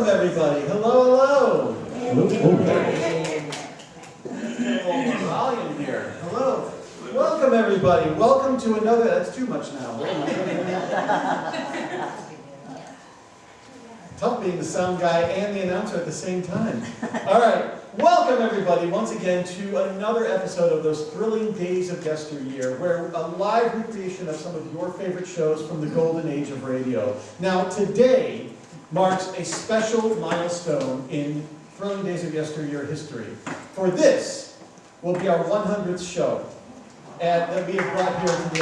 Welcome, everybody. Hello, hello. Volume here. Hello. Welcome, everybody. Welcome to another. That's too much now. Tough being the sound guy and the announcer at the same time. All right. Welcome, everybody, once again to another episode of those thrilling days of yesteryear, where a live recreation of some of your favorite shows from the golden age of radio. Now, today marks a special milestone in thrilling days of yesteryear history. For this will be our 100th show, and that we have brought here to the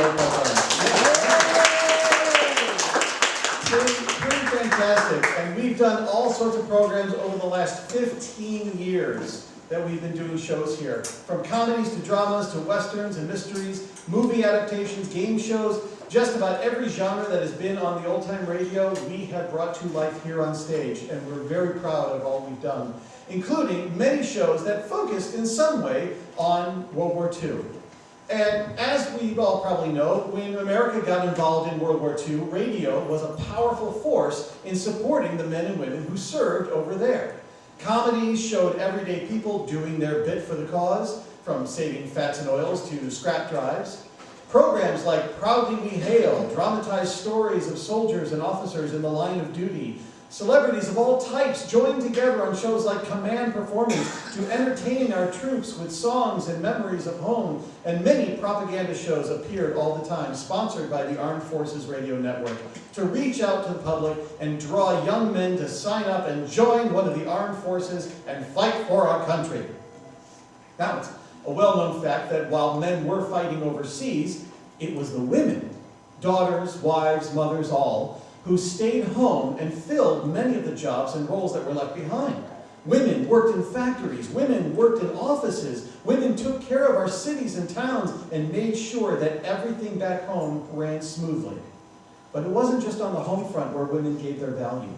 Pretty fantastic, and we've done all sorts of programs over the last 15 years that we've been doing shows here. From comedies to dramas to westerns and mysteries, movie adaptations, game shows, just about every genre that has been on the old time radio, we have brought to life here on stage, and we're very proud of all we've done, including many shows that focused in some way on World War II. And as we all probably know, when America got involved in World War II, radio was a powerful force in supporting the men and women who served over there. Comedies showed everyday people doing their bit for the cause, from saving fats and oils to scrap drives. Programs like Proudly We Hail dramatized stories of soldiers and officers in the line of duty. Celebrities of all types joined together on shows like Command Performance to entertain our troops with songs and memories of home, and many propaganda shows appeared all the time, sponsored by the Armed Forces Radio Network, to reach out to the public and draw young men to sign up and join one of the armed forces and fight for our country. Now, it's a well-known fact that while men were fighting overseas, it was the women, daughters, wives, mothers, all, who stayed home and filled many of the jobs and roles that were left behind. Women worked in factories, women worked in offices, women took care of our cities and towns and made sure that everything back home ran smoothly. But it wasn't just on the home front where women gave their value.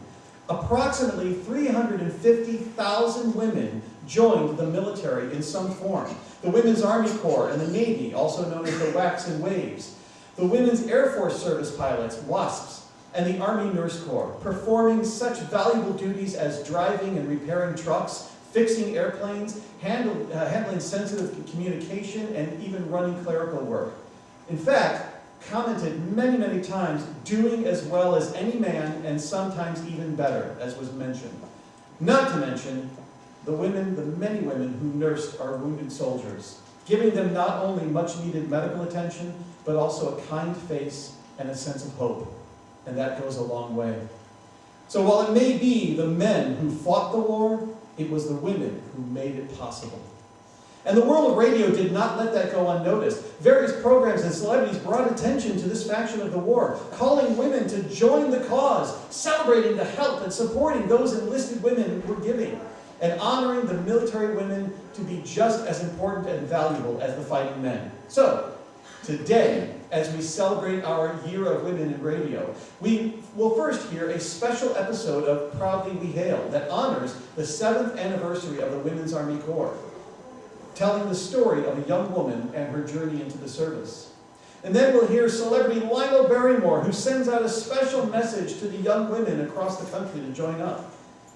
Approximately 350,000 women joined the military in some form. The Women's Army Corps and the Navy, also known as the WACs and WAVES. The Women's Air Force Service pilots, WASPs, and the Army Nurse Corps, performing such valuable duties as driving and repairing trucks, fixing airplanes, handling sensitive communication, and even running clerical work. In fact, commented many, many times, doing as well as any man, and sometimes even better, as was mentioned. Not to mention the women, the many women who nursed our wounded soldiers, giving them not only much needed medical attention, but also a kind face and a sense of hope. And that goes a long way. So while it may be the men who fought the war, it was the women who made it possible. And the world of radio did not let that go unnoticed. Various programs and celebrities brought attention to this faction of the war, calling women to join the cause, celebrating the help and supporting those enlisted women who were giving, and honoring the military women to be just as important and valuable as the fighting men. So, today, as we celebrate our Year of Women in Radio, we will first hear a special episode of Proudly We Hail that honors the 7th anniversary of the Women's Army Corps, telling the story of a young woman and her journey into the service. And then we'll hear celebrity Lionel Barrymore, who sends out a special message to the young women across the country to join up.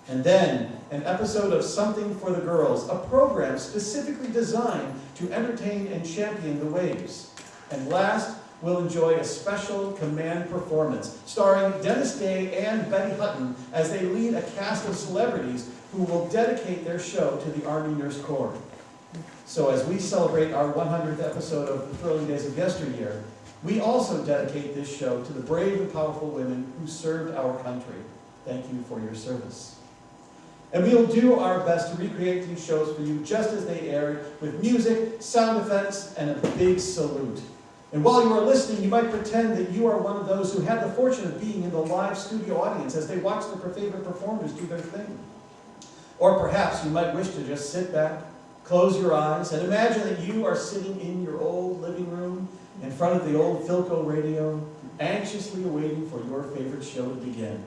And then an episode of Something for the Girls, a program specifically designed to entertain and champion the waves. And last, we'll enjoy a special Command Performance, starring Dennis Day and Betty Hutton as they lead a cast of celebrities who will dedicate their show to the Army Nurse Corps. So as we celebrate our 100th episode of the Thrilling Days of Yesteryear, we also dedicate this show to the brave and powerful women who served our country. Thank you for your service. And we'll do our best to recreate these shows for you just as they aired, with music, sound effects, and a big salute. And while you are listening, you might pretend that you are one of those who had the fortune of being in the live studio audience as they watch their favorite performers do their thing. Or perhaps you might wish to just sit back, close your eyes, and imagine that you are sitting in your old living room in front of the old Philco radio, anxiously awaiting for your favorite show to begin.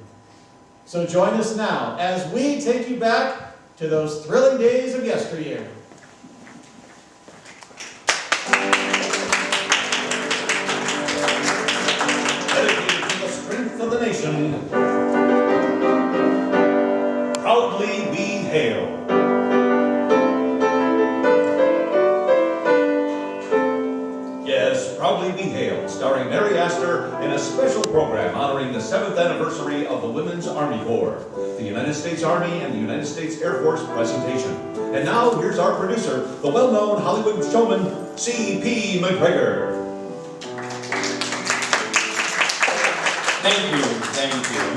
So join us now as we take you back to those thrilling days of yesteryear. Dedicated to the strength of the nation, Astor in a special program honoring the 7th anniversary of the Women's Army Corps, the United States Army and the United States Air Force presentation. And now, here's our producer, the well-known Hollywood showman, C.P. McGregor. Thank you.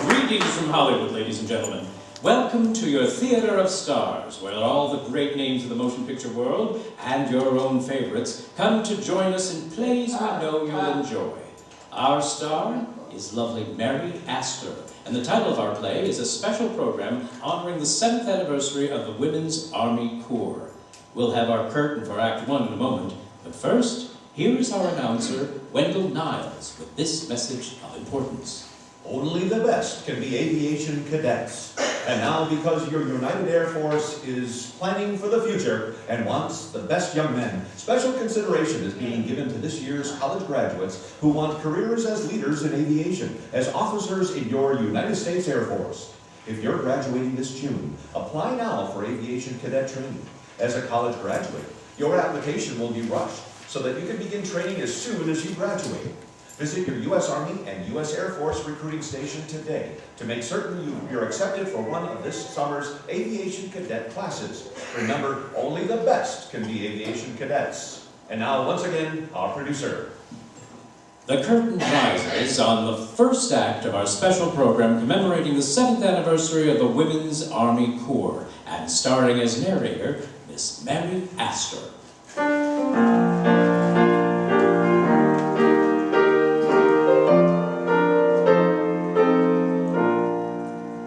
Greetings from Hollywood, ladies and gentlemen. Welcome to your Theater of Stars, where all the great names of the motion picture world and your own favorites come to join us in plays we know you'll enjoy. Our star is lovely Mary Astor, and the title of our play is a special program honoring the 7th anniversary of the Women's Army Corps. We'll have our curtain for Act 1 in a moment, but first, here is our announcer, Wendell Niles, with this message of importance. Only the best can be aviation cadets. And now, because your United Air Force is planning for the future and wants the best young men, special consideration is being given to this year's college graduates who want careers as leaders in aviation, as officers in your United States Air Force. If you're graduating this June, apply now for aviation cadet training. As a college graduate, your application will be rushed so that you can begin training as soon as you graduate. Visit your U.S. Army and U.S. Air Force recruiting station today to make certain you're accepted for one of this summer's aviation cadet classes. Remember, only the best can be aviation cadets. And now, once again, our producer. The curtain rises on the first act of our special program commemorating the 7th anniversary of the Women's Army Corps, and starring as narrator, Miss Mary Astor.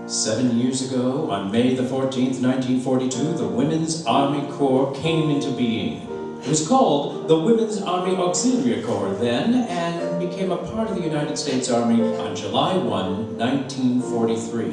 7 years ago, on May the 14th, 1942, the Women's Army Corps came into being. It was called the Women's Army Auxiliary Corps then, and became a part of the United States Army on July 1, 1943,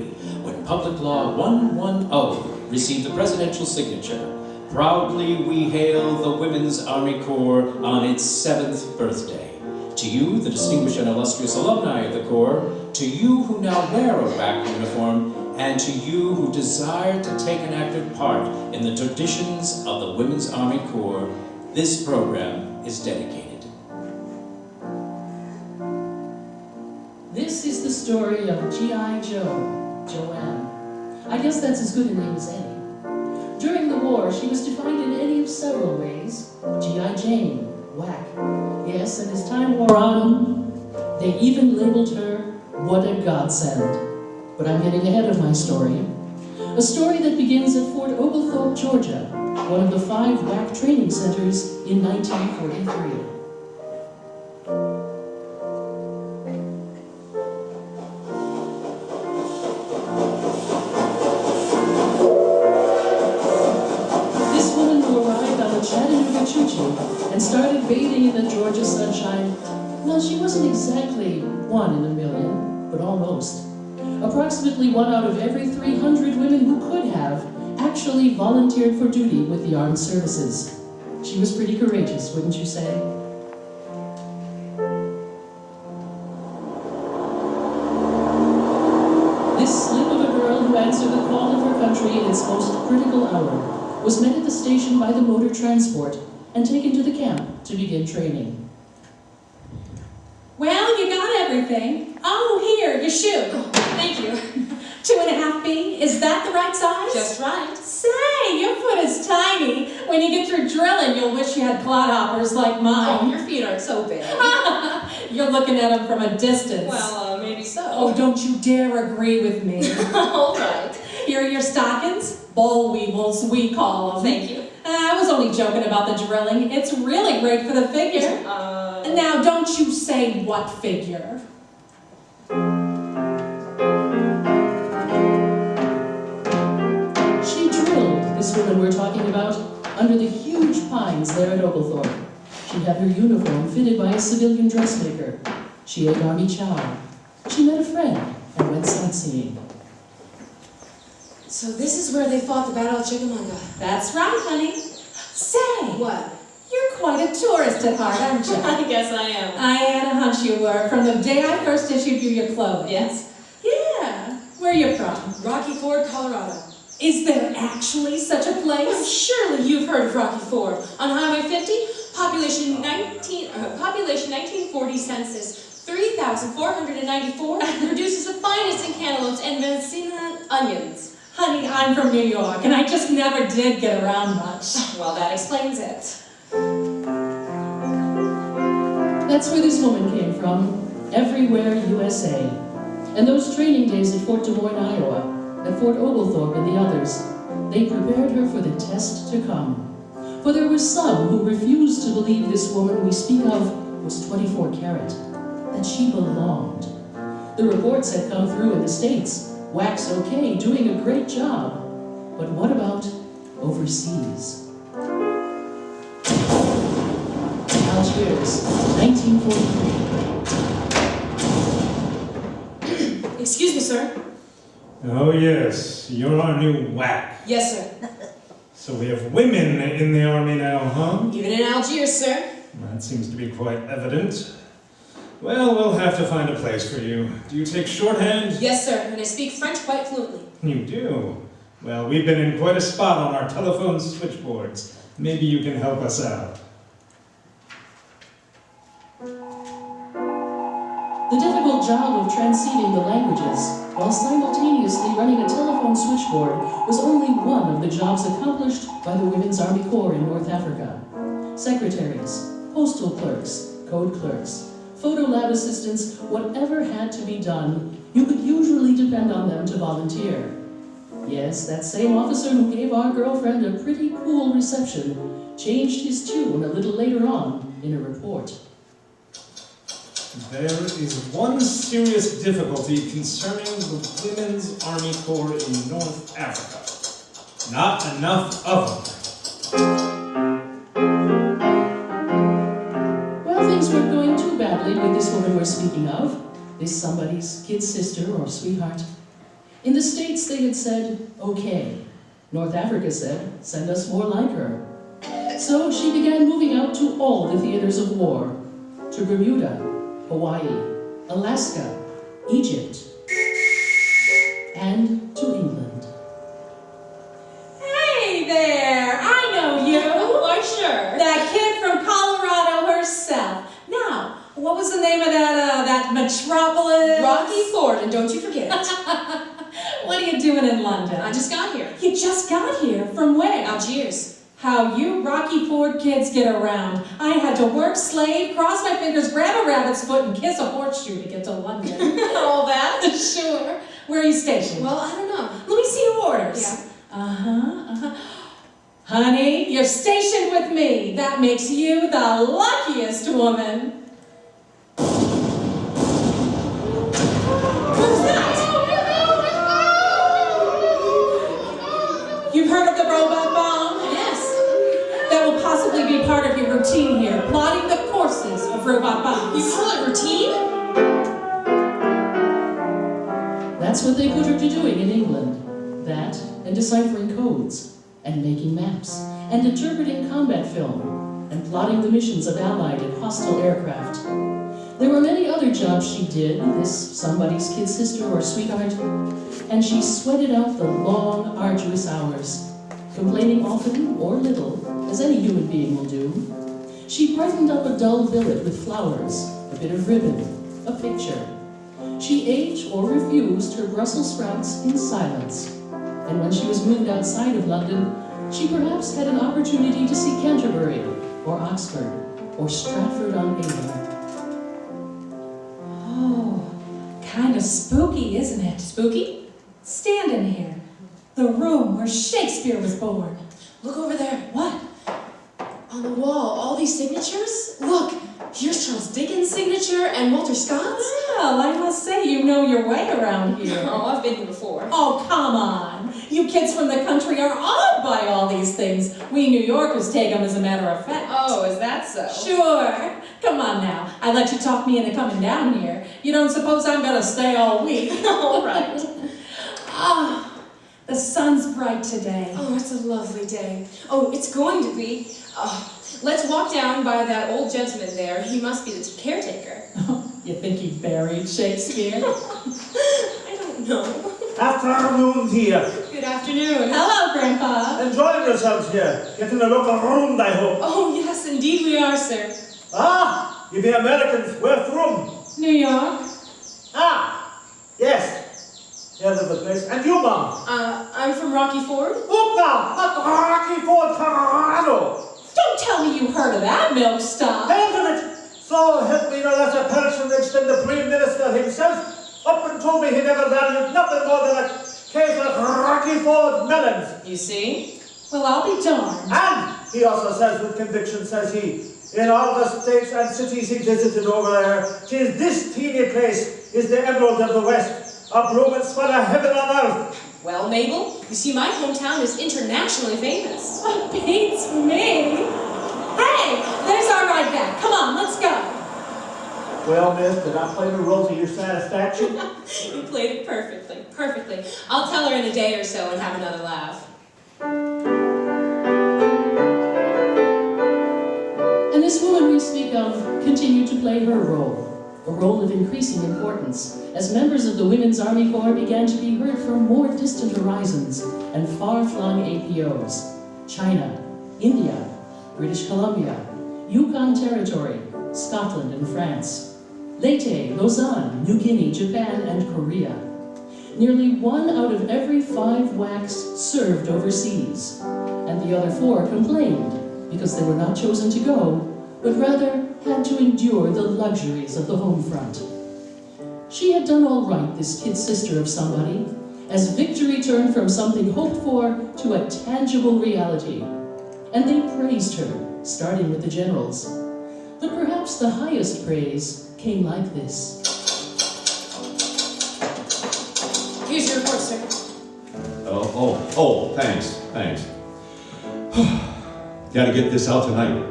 when Public Law 110 received the presidential signature. Proudly we hail the Women's Army Corps on its 7th birthday. To you, the distinguished and illustrious alumni of the Corps, to you who now wear a WAC uniform, and to you who desire to take an active part in the traditions of the Women's Army Corps, this program is dedicated. This is the story of G.I. Joe, Joanne. I guess that's as good a name as any. During the war, she was defined in any of several ways. G.I. Jane, whack. Yes, and as time wore on, they even labeled her What a Godsend. But I'm getting ahead of my story. A story that begins at Fort Oglethorpe, Georgia, one of the 5 WAC training centers in 1943. And started bathing in the Georgia sunshine. Well, she wasn't exactly 1 in a million, but almost. Approximately 1 out of every 300 women who could have actually volunteered for duty with the armed services. She was pretty courageous, wouldn't you say? This slip of a girl who answered the call of her country in its most critical hour was met at the station by the motor transport and taken to the camp to begin training. Well, you got everything. Oh, here, your shoe. Thank you. 2.5B, is that the right size? Just right. Say, your foot is tiny. When you get through drilling, you'll wish you had clodhoppers like Oh, mine. your feet aren't so big. You're looking at them from a distance. Well, maybe so. Oh, don't you dare agree with me. All right. Here are your stockings. Boll weevils, we call them. Thank you. I was only joking about the drilling. It's really great for the figure. Now, don't you say what figure. She drilled, this woman we're talking about, under the huge pines there at Oglethorpe. She had her uniform fitted by a civilian dressmaker. She ate army chow. She met a friend and went sightseeing. So this is where they fought the Battle of Chickamauga. That's right, honey. Say, What? you're quite a tourist at heart, aren't you? I guess I am. I had a hunch you were from the day I first issued you your clothing. Yes? Yeah. Where are you from? Rocky Ford, Colorado. Is there actually such a Well, place? surely you've heard of Rocky Ford. On Highway 50, population 1940 census, 3,494 produces the finest in cantaloupes and Messina onions. Honey, I'm from New York, and I just never did get around much. Well, that explains it. That's where this woman came from. Everywhere, USA. And those training days at Fort Des Moines, Iowa, at Fort Oglethorpe and the others, they prepared her for the test to come. For there were some who refused to believe this woman we speak of was 24 karat, that she belonged. The reports had come through in the States. Wax okay, doing a great job. But what about overseas? Algiers, 1943. Excuse me, sir. Oh yes, you're our new whack. Yes, sir. So we have women in the army now, huh? Even in Algiers, sir. That seems to be quite evident. Well, we'll have to find a place for you. Do you take shorthand? Yes, sir, and I speak French quite fluently. You do? Well, we've been in quite a spot on our telephone switchboards. Maybe you can help us out. The difficult job of transcending the languages while simultaneously running a telephone switchboard was only one of the jobs accomplished by the Women's Army Corps in North Africa. Secretaries, postal clerks, code clerks, photo lab assistants, whatever had to be done, you could usually depend on them to volunteer. Yes, that same officer who gave our girlfriend a pretty cool reception changed his tune a little later on in a report. There is one serious difficulty concerning the Women's Army Corps in North Africa. Not enough of them. Well, things weren't going too badly with this woman we're speaking of, this somebody's kid sister or sweetheart. In the States, they had said, okay. North Africa said, send us more like her. So she began moving out to all the theaters of war, to Bermuda, Hawaii, Alaska, Egypt, and to England. Hey there! I know you! Why, sure. That kid from Colorado herself. Now, what was the name of that metropolis? Rocky Ford, and don't you forget it. What are you doing in London? I just got here. You just got here? From where? Algiers. How you Rocky Ford kids get around. I had to work, slave, cross my fingers, grab a rabbit's foot, and kiss a horseshoe to get to London. All that? Sure. Where are you stationed? Well, I don't know. Let me see your orders. Yeah. Honey, you're stationed with me. That makes you the luckiest woman. What's that? You've heard of the robot bomb? Yes. That will possibly be part of your routine here, plotting the courses of robot bombs. You call it routine? That's what they put her to doing in England. That, and deciphering codes, and making maps, and interpreting combat film, and plotting the missions of Allied and hostile aircraft. There were many other jobs she did, this somebody's kid sister or sweetheart, and she sweated out the long, arduous hours, complaining often or little, as any human being will do. She brightened up a dull billet with flowers, a bit of ribbon, a picture. She ate or refused her Brussels sprouts in silence, and when she was moved outside of London, she perhaps had an opportunity to see Canterbury, or Oxford, or Stratford-on-Avon. Oh, kind of spooky, isn't it? Spooky? Stand in here. The room where Shakespeare was born. Look over there. What? On the wall, all these signatures? Look, here's Charles Dickens' signature and Walter Scott's. Well, I must say you know your way around here. Oh, I've been here before. Oh, come on. You kids from the country are awed by all these things. We New Yorkers take them as a matter of fact. Oh, is that so? Sure. Come on now. I let you talk me into coming down here. You don't suppose I'm going to stay all week? All right. Ah, the sun's bright today. Oh, it's a lovely day. Oh, it's going to be. Let's walk down by that old gentleman there. He must be the caretaker. You think he buried Shakespeare? I don't know. Afternoon here. Good afternoon. Hello, Grandpa. Enjoying yourselves here. Getting a look around, I hope. Oh, yes, indeed we are, sir. Ah, you be Americans. Where from? New York. Ah, yes. Head of the place. And you, Mom? I'm from Rocky Ford. Look now, not Rocky Ford, Colorado. Don't tell me you heard of that milk stuff. Head of it. So help me no less a personage than the Prime Minister himself. Up and told me he never valued nothing more than a case of Rocky Ford melons. You see? Well, I'll be darned. And he also says with conviction, says he, in all the states and cities he visited over there, 'tis this teeny place is the emerald of the West, a blooming spot of heaven on earth. Well, Mabel, you see, my hometown is internationally famous. Oh, beats me. Hey, there's our ride back. Come on, let's go. Well, miss, did I play the role to your satisfaction? You played it perfectly, perfectly. I'll tell her in a day or so and have another laugh. And this woman we speak of continued to play her role, a role of increasing importance, as members of the Women's Army Corps began to be heard from more distant horizons and far-flung APOs. China, India, British Columbia, Yukon Territory, Scotland and France, Leyte, Lausanne, New Guinea, Japan and Korea. Nearly 1 out of every 5 WACs served overseas, and the other 4 complained because they were not chosen to go, but rather had to endure the luxuries of the home front. She had done all right, this kid sister of somebody, as victory turned from something hoped for to a tangible reality. And they praised her, starting with the generals. But perhaps the highest praise came like this. Here's your report, sir. Thanks. Gotta get this out tonight.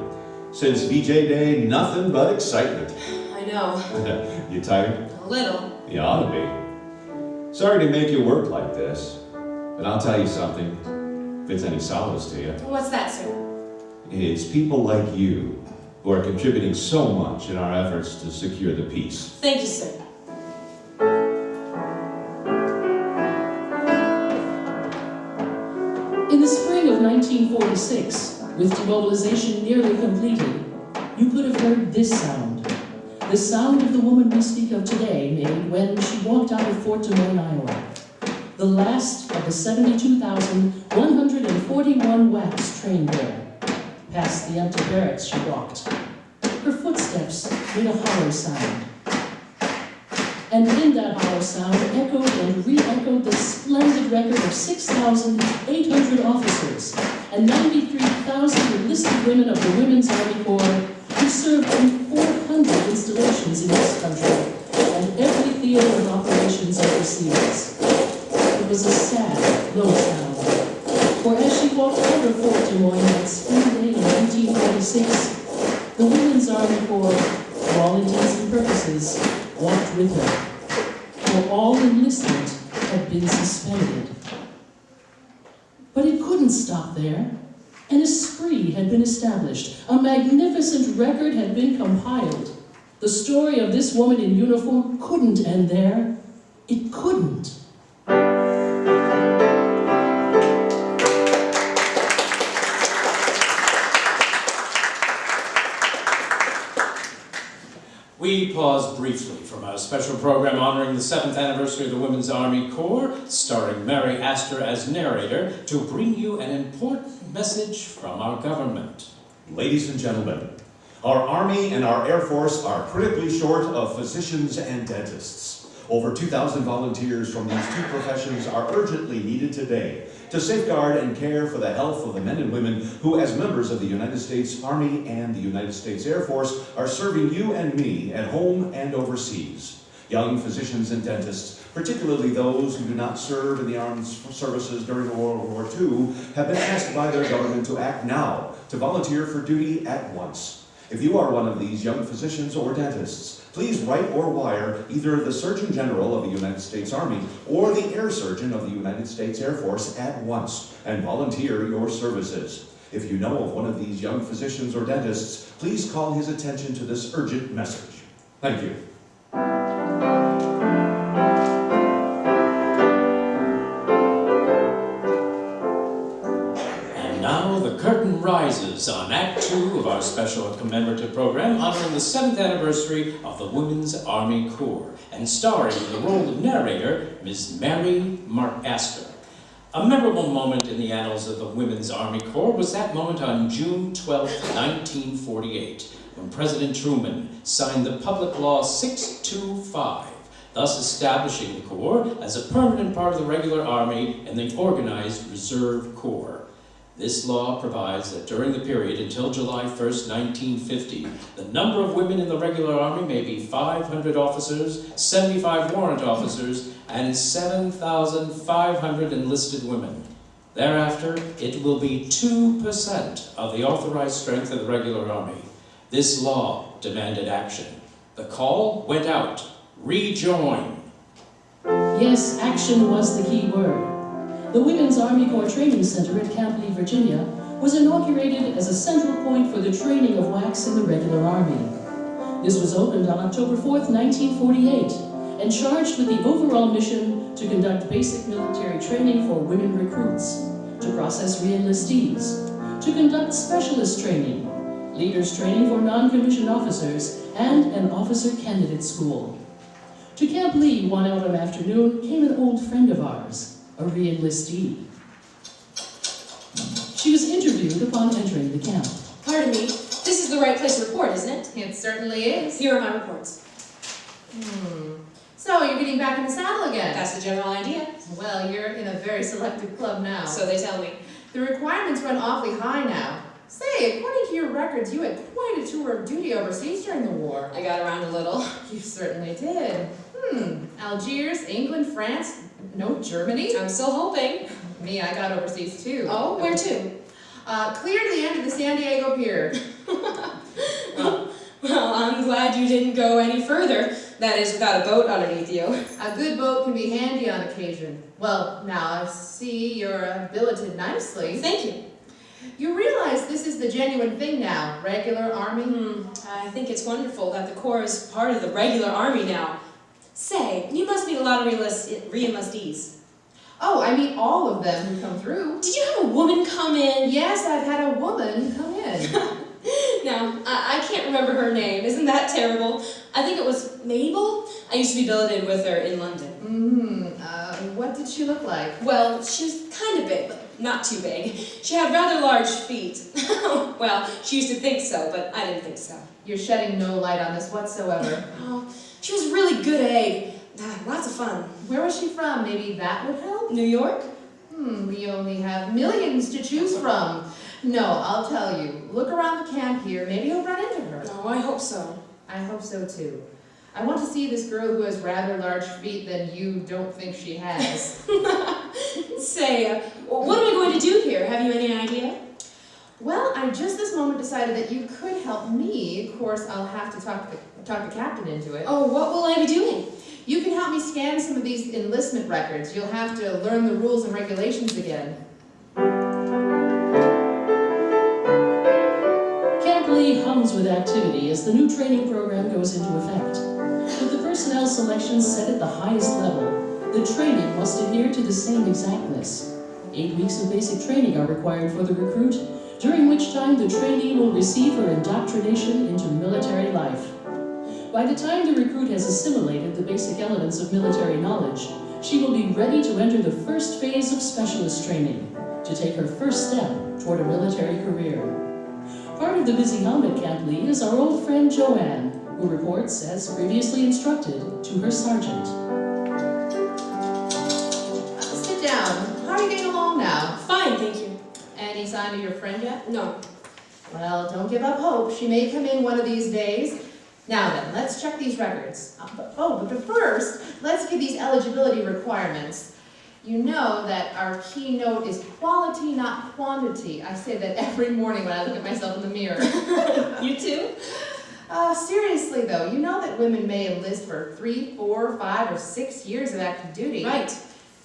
Since VJ Day, nothing but excitement. I know. You tired? A little. You ought to be. Sorry to make you work like this, but I'll tell you something, if it's any solace to you. What's that, sir? It's people like you who are contributing so much in our efforts to secure the peace. Thank you, sir. In the spring of 1946, with demobilization nearly completed, you could have heard this sound. The sound of the woman we speak of today made when she walked out of Fort Des Moines, Iowa. The last of the 72,141 WACs trained there. Past the empty barracks she walked. Her footsteps made a hollow sound. And in that hollow sound echoed and re-echoed the splendid record of 6,800 officers and 93,000 enlisted women of the Women's Army Corps who served in 400 installations in this country and every theater of operations overseas. It was a sad, low sound, for as she walked out of Fort Des Moines that spring day in 1946, the Women's Army Corps, for all intents and purposes, walked with her, for all enlistment had been suspended. But it couldn't stop there. An esprit had been established. A magnificent record had been compiled. The story of this woman in uniform couldn't end there. It couldn't. We pause briefly from our special program honoring the 7th anniversary of the Women's Army Corps, starring Mary Astor as narrator, to bring you an important message from our government. Ladies and gentlemen, our Army and our Air Force are critically short of physicians and dentists. Over 2,000 volunteers from these 2 professions are urgently needed today to safeguard and care for the health of the men and women who, as members of the United States Army and the United States Air Force, are serving you and me at home and overseas. Young physicians and dentists, particularly those who do not serve in the armed services during World War II, have been asked by their government to act now, to volunteer for duty at once. If you are one of these young physicians or dentists, please write or wire either the Surgeon General of the United States Army or the Air Surgeon of the United States Air Force at once and volunteer your services. If you know of one of these young physicians or dentists, please call his attention to this urgent message. Thank you. And now the curtain rises Lives on Act 2 of our special commemorative program honoring the 7th anniversary of the Women's Army Corps and starring in the role of narrator, Ms. Mary Astor. A memorable moment in the annals of the Women's Army Corps was that moment on June 12, 1948, when President Truman signed the Public Law 625, thus establishing the Corps as a permanent part of the regular Army and the organized Reserve Corps. This law provides that during the period until July 1st, 1950, the number of women in the regular Army may be 500 officers, 75 warrant officers, and 7,500 enlisted women. Thereafter, it will be 2% of the authorized strength of the regular Army. This law demanded action. The call went out. Rejoin. Yes, action was the key word. The Women's Army Corps Training Center at Camp Lee, Virginia, was inaugurated as a central point for the training of WACs in the regular Army. This was opened on October 4th, 1948, and charged with the overall mission to conduct basic military training for women recruits, to process re-enlistees, to conduct specialist training, leaders training for non-commissioned officers, and an officer candidate school. To Camp Lee one autumn afternoon came an old friend of ours, a re-enlistee. She was interviewed upon entering the camp. Pardon me, this is the right place to report, isn't it? It certainly is. Here are my reports. So you're getting back in the saddle again? That's the general idea. Well, you're in a very selective club now. So they tell me. The requirements run awfully high now. Say, according to your records, you had quite a tour of duty overseas during the war. I got around a little. You certainly did. Algiers, England, France, no Germany? I'm still hoping. Me, I got overseas too. Oh, where to? Clear to the end of the San Diego Pier. Well, I'm glad you didn't go any further. That is, without a boat underneath you. A good boat can be handy on occasion. Well, now I see you're billeted nicely. Thank you. You realize this is the genuine thing now, regular Army? I think it's wonderful that the Corps is part of the regular Army now. Say, you must meet a lot of re-enlistees. Oh, I mean all of them who come through. Did you have a woman come in? Yes, I've had a woman come in. Now, I can't remember her name. Isn't that terrible? I think it was Mabel. I used to be billeted with her in London. What did she look like? Well, she was kind of big, but not too big. She had rather large feet. Well, she used to think so, but I didn't think so. You're shedding no light on this whatsoever. Oh, she was a really good egg. Lots of fun. Where was she from? Maybe that would help? New York? We only have millions to choose from. No, I'll tell you. Look around the camp here. Maybe you'll run into her. Oh, I hope so. I hope so too. I want to see this girl who has rather large feet than you don't think she has. Say, what am I going to do here? Have you any idea? Well, I just this moment decided that you could help me. Of course, I'll have to talk the captain into it. Oh, what will I be doing? You can help me scan some of these enlistment records. You'll have to learn the rules and regulations again. Camp Lee hums with activity as the new training program goes into effect. With the personnel selections set at the highest level, the training must adhere to the same exactness. 8 weeks of basic training are required for the recruit, during which time the trainee will receive her indoctrination into military life. By the time the recruit has assimilated the basic elements of military knowledge, she will be ready to enter the first phase of specialist training, to take her first step toward a military career. Part of the busy hum at Camp Lee is our old friend Joanne, who reports, as previously instructed, to her sergeant. Sit down. How are you getting along now? Fine, thank you. Any sign of your friend yet? No. Well, don't give up hope. She may come in one of these days. Now then, let's check these records. But first, let's get these eligibility requirements. You know that our keynote is quality, not quantity. I say that every morning when I look at myself in the mirror. You too? Seriously though, you know that women may enlist for 3, 4, 5, or 6 years of active duty. Right.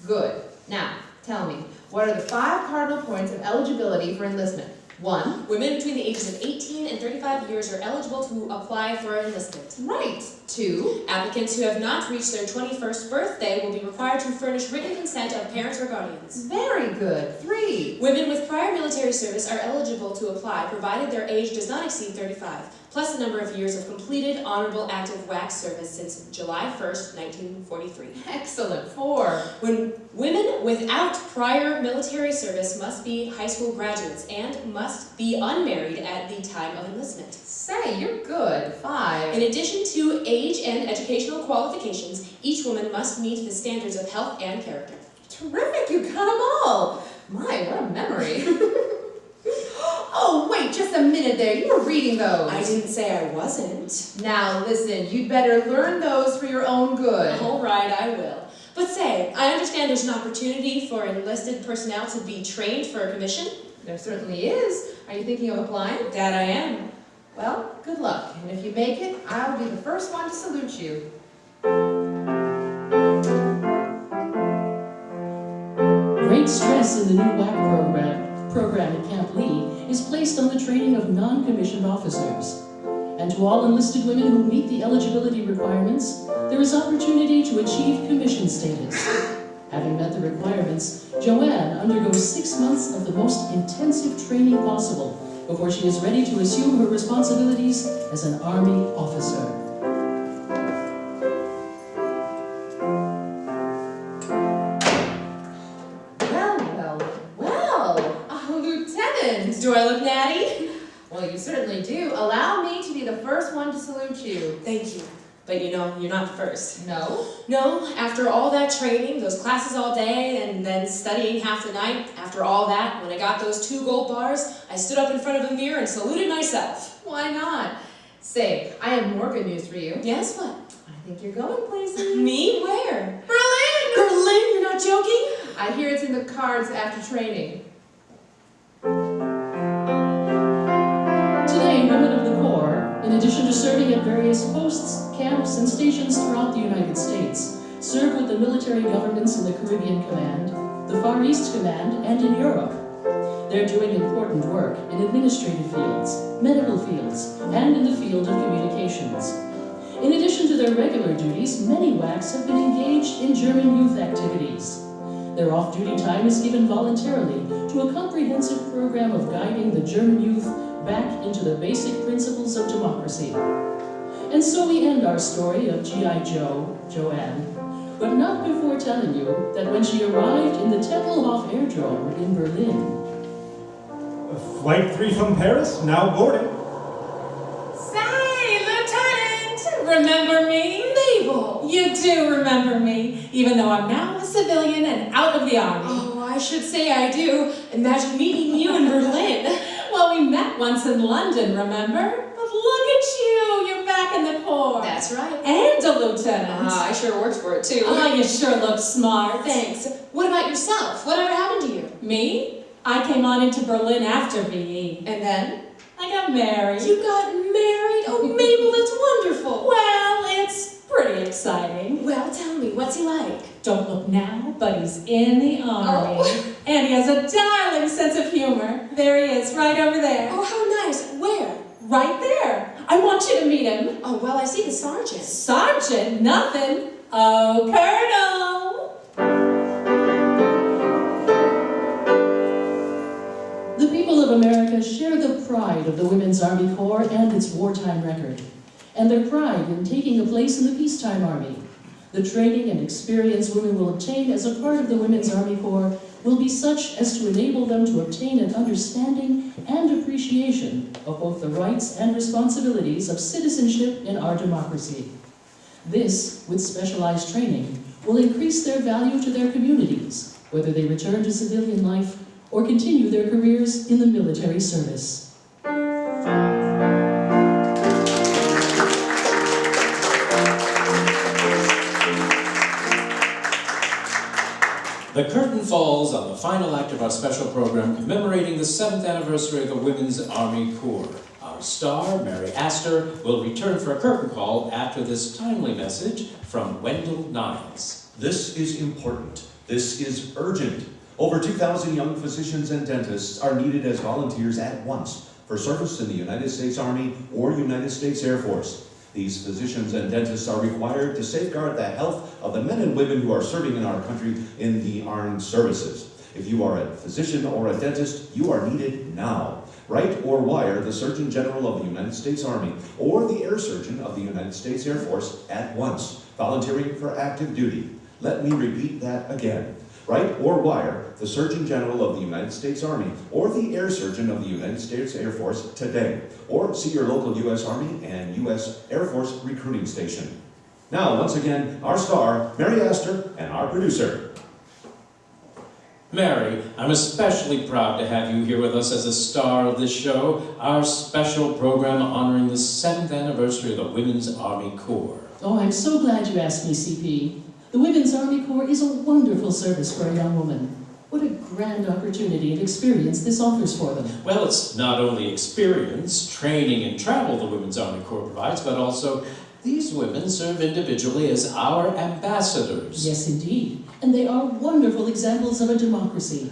Good. Now, tell me, what are the 5 cardinal points of eligibility for enlistment? 1. Women between the ages of 18 and 35 years are eligible to apply for enlistment. Right. 2. Applicants who have not reached their 21st birthday will be required to furnish written consent of parents or guardians. Very good. 3. Women with prior military service are eligible to apply provided their age does not exceed 35, plus the number of years of completed honorable active WAC service since July 1st, 1943. Excellent. 4. When women without prior military service must be high school graduates and must be unmarried at the time of enlistment. Say, you're good. 5. In addition to age and educational qualifications, each woman must meet the standards of health and character. Terrific, you got them all. My, what a memory. Oh, wait, just a minute there. You were reading those. I didn't say I wasn't. Now, listen, you'd better learn those for your own good. All right, I will. But say, I understand there's an opportunity for enlisted personnel to be trained for a commission? There certainly is. Are you thinking of applying? That I am. Well, good luck. And if you make it, I'll be the first one to salute you. Great stress in the new WAC program at Camp Lee is placed on the training of non-commissioned officers. And to all enlisted women who meet the eligibility requirements, there is opportunity to achieve commission status. Having met the requirements, Joanne undergoes 6 months of the most intensive training possible before she is ready to assume her responsibilities as an Army officer. Lieutenant! Do I look natty? Well, you certainly do. Allow me to be the first one to salute you. Thank you. But you know, you're not the first. No? No, after all that training, those classes all day, and then studying half the night, after all that, when I got those 2 gold bars, I stood up in front of a mirror and saluted myself. Why not? Say, I have more good news for you. Yes, what? I think you're going places. Me? Where? Berlin! Berlin? You're not joking? I hear it's in the cards after training. Today, women of the Corps, in addition to serving at various posts, camps, and stations throughout the United States, serve with the military governments in the Caribbean Command, the Far East Command, and in Europe. They're doing important work in administrative fields, medical fields, and in the field of communications. In addition to their regular duties, many WACs have been engaged in German youth activities. Their off-duty time is given voluntarily to a comprehensive program of guiding the German youth back into the basic principles of democracy. And so we end our story of G.I. Joe, Joanne, but not before telling you that when she arrived in the Tempelhof Airdrome in Berlin, Flight 3 from Paris, now boarding. Say, Lieutenant! Remember me? Mabel! You do remember me, even though I'm now a civilian and out of the Army. Oh, I should say I do. Imagine meeting you in Berlin. Well, we met once in London, remember? But look at you, you're back in the Corps. That's right. And a lieutenant. I sure worked for it too. Oh, you sure look smart. Thanks. What about yourself? Whatever happened to you? Me? I came on into Berlin after VE. And then? I got married. You got married? Oh, Mabel, that's wonderful. Well, it's pretty exciting. Well, tell me, what's he like? Don't look now, but he's in the Army. Oh. And he has a darling sense of humor. There he is, right over there. Oh, how nice. Where? Right there. I want you to meet him. Oh, well, I see the sergeant. Sergeant? Nothing. Oh, Colonel. the people of America share the pride of the Women's Army Corps and its wartime record, and their pride in taking a place in the peacetime Army. The training and experience women will obtain as a part of the Women's Army Corps will be such as to enable them to obtain an understanding and appreciation of both the rights and responsibilities of citizenship in our democracy. This, with specialized training, will increase their value to their communities, whether they return to civilian life or continue their careers in the military service. The curtain falls on the final act of our special program commemorating the 7th anniversary of the Women's Army Corps. Our star, Mary Astor, will return for a curtain call after this timely message from Wendell Niles. This is important. This is urgent. Over 2,000 young physicians and dentists are needed as volunteers at once for service in the United States Army or United States Air Force. These physicians and dentists are required to safeguard the health of the men and women who are serving in our country in the armed services. If you are a physician or a dentist, you are needed now. Write or wire the Surgeon General of the United States Army or the Air Surgeon of the United States Air Force at once, volunteering for active duty. Let me repeat that again. Write or wire the Surgeon General of the United States Army or the Air Surgeon of the United States Air Force today, or see your local U.S. Army and U.S. Air Force recruiting station. Now, once again, our star, Mary Astor, and our producer. Mary, I'm especially proud to have you here with us as a star of this show, our special program honoring the 7th anniversary of the Women's Army Corps. Oh, I'm so glad you asked me, CP. The Women's Army Corps is a wonderful service for a young woman. What a grand opportunity and experience this offers for them. Well, it's not only experience, training, and travel the Women's Army Corps provides, but also these women serve individually as our ambassadors. Yes, indeed. And they are wonderful examples of a democracy.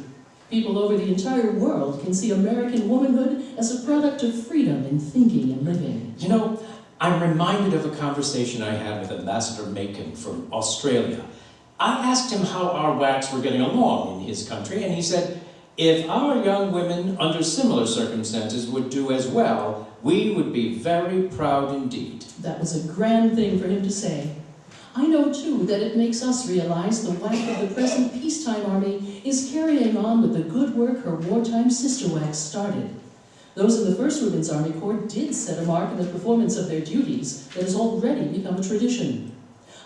People over the entire world can see American womanhood as a product of freedom in thinking and living. You know, I'm reminded of a conversation I had with Ambassador Macon from Australia. I asked him how our WACs were getting along in his country, and he said, if our young women under similar circumstances would do as well, we would be very proud indeed. That was a grand thing for him to say. I know, too, that it makes us realize the WAC of the present peacetime army is carrying on with the good work her wartime sister WACs started. Those in the First Women's Army Corps did set a mark in the performance of their duties that has already become a tradition.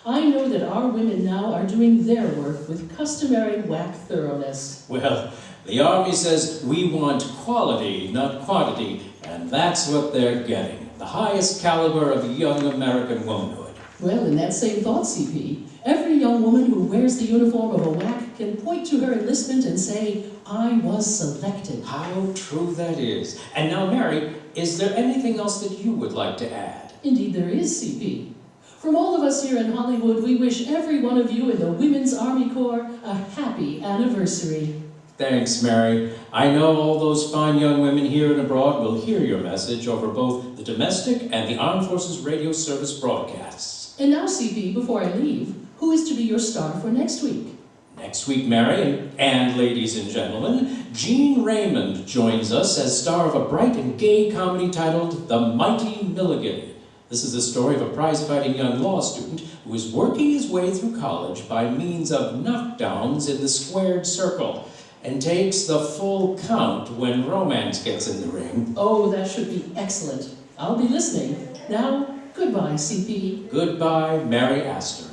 I know that our women now are doing their work with customary WAC thoroughness. Well, the Army says we want quality, not quantity, and that's what they're getting. The highest caliber of young American womanhood. Well, in that same thought, CP, every young woman who wears the uniform of a WAC can point to her enlistment and say, I was selected. How true that is. And now, Mary, is there anything else that you would like to add? Indeed there is, CP. From all of us here in Hollywood, we wish every one of you in the Women's Army Corps a happy anniversary. Thanks, Mary. I know all those fine young women here and abroad will hear your message over both the domestic and the Armed Forces Radio Service broadcasts. And now, CP, before I leave, who is to be your star for next week? Next week, Mary, and ladies and gentlemen, Jean Raymond joins us as star of a bright and gay comedy titled The Mighty Milligan. This is the story of a prize-fighting young law student who is working his way through college by means of knockdowns in the squared circle and takes the full count when romance gets in the ring. Oh, that should be excellent. I'll be listening. Now, goodbye, CP. Goodbye, Mary Astor.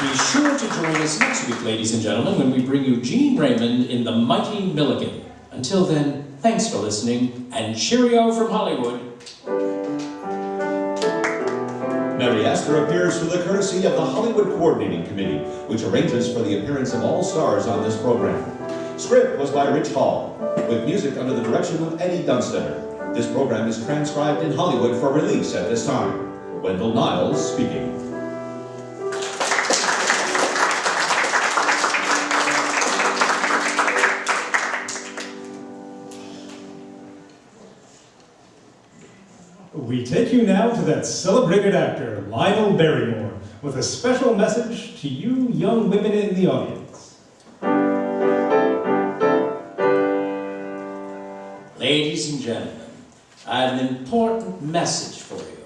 Be sure to join us next week, ladies and gentlemen, when we bring you Jean Raymond in The Mighty Milligan. Until then, thanks for listening, and cheerio from Hollywood. Mary Astor appears through the courtesy of the Hollywood Coordinating Committee, which arranges for the appearance of all stars on this program. Script was by Rich Hall, with music under the direction of Eddie Dunstetter. This program is transcribed in Hollywood for release at this time. Wendell Niles speaking. We take you now to that celebrated actor, Lionel Barrymore, with a special message to you young women in the audience. Ladies and gentlemen, I have an important message for you.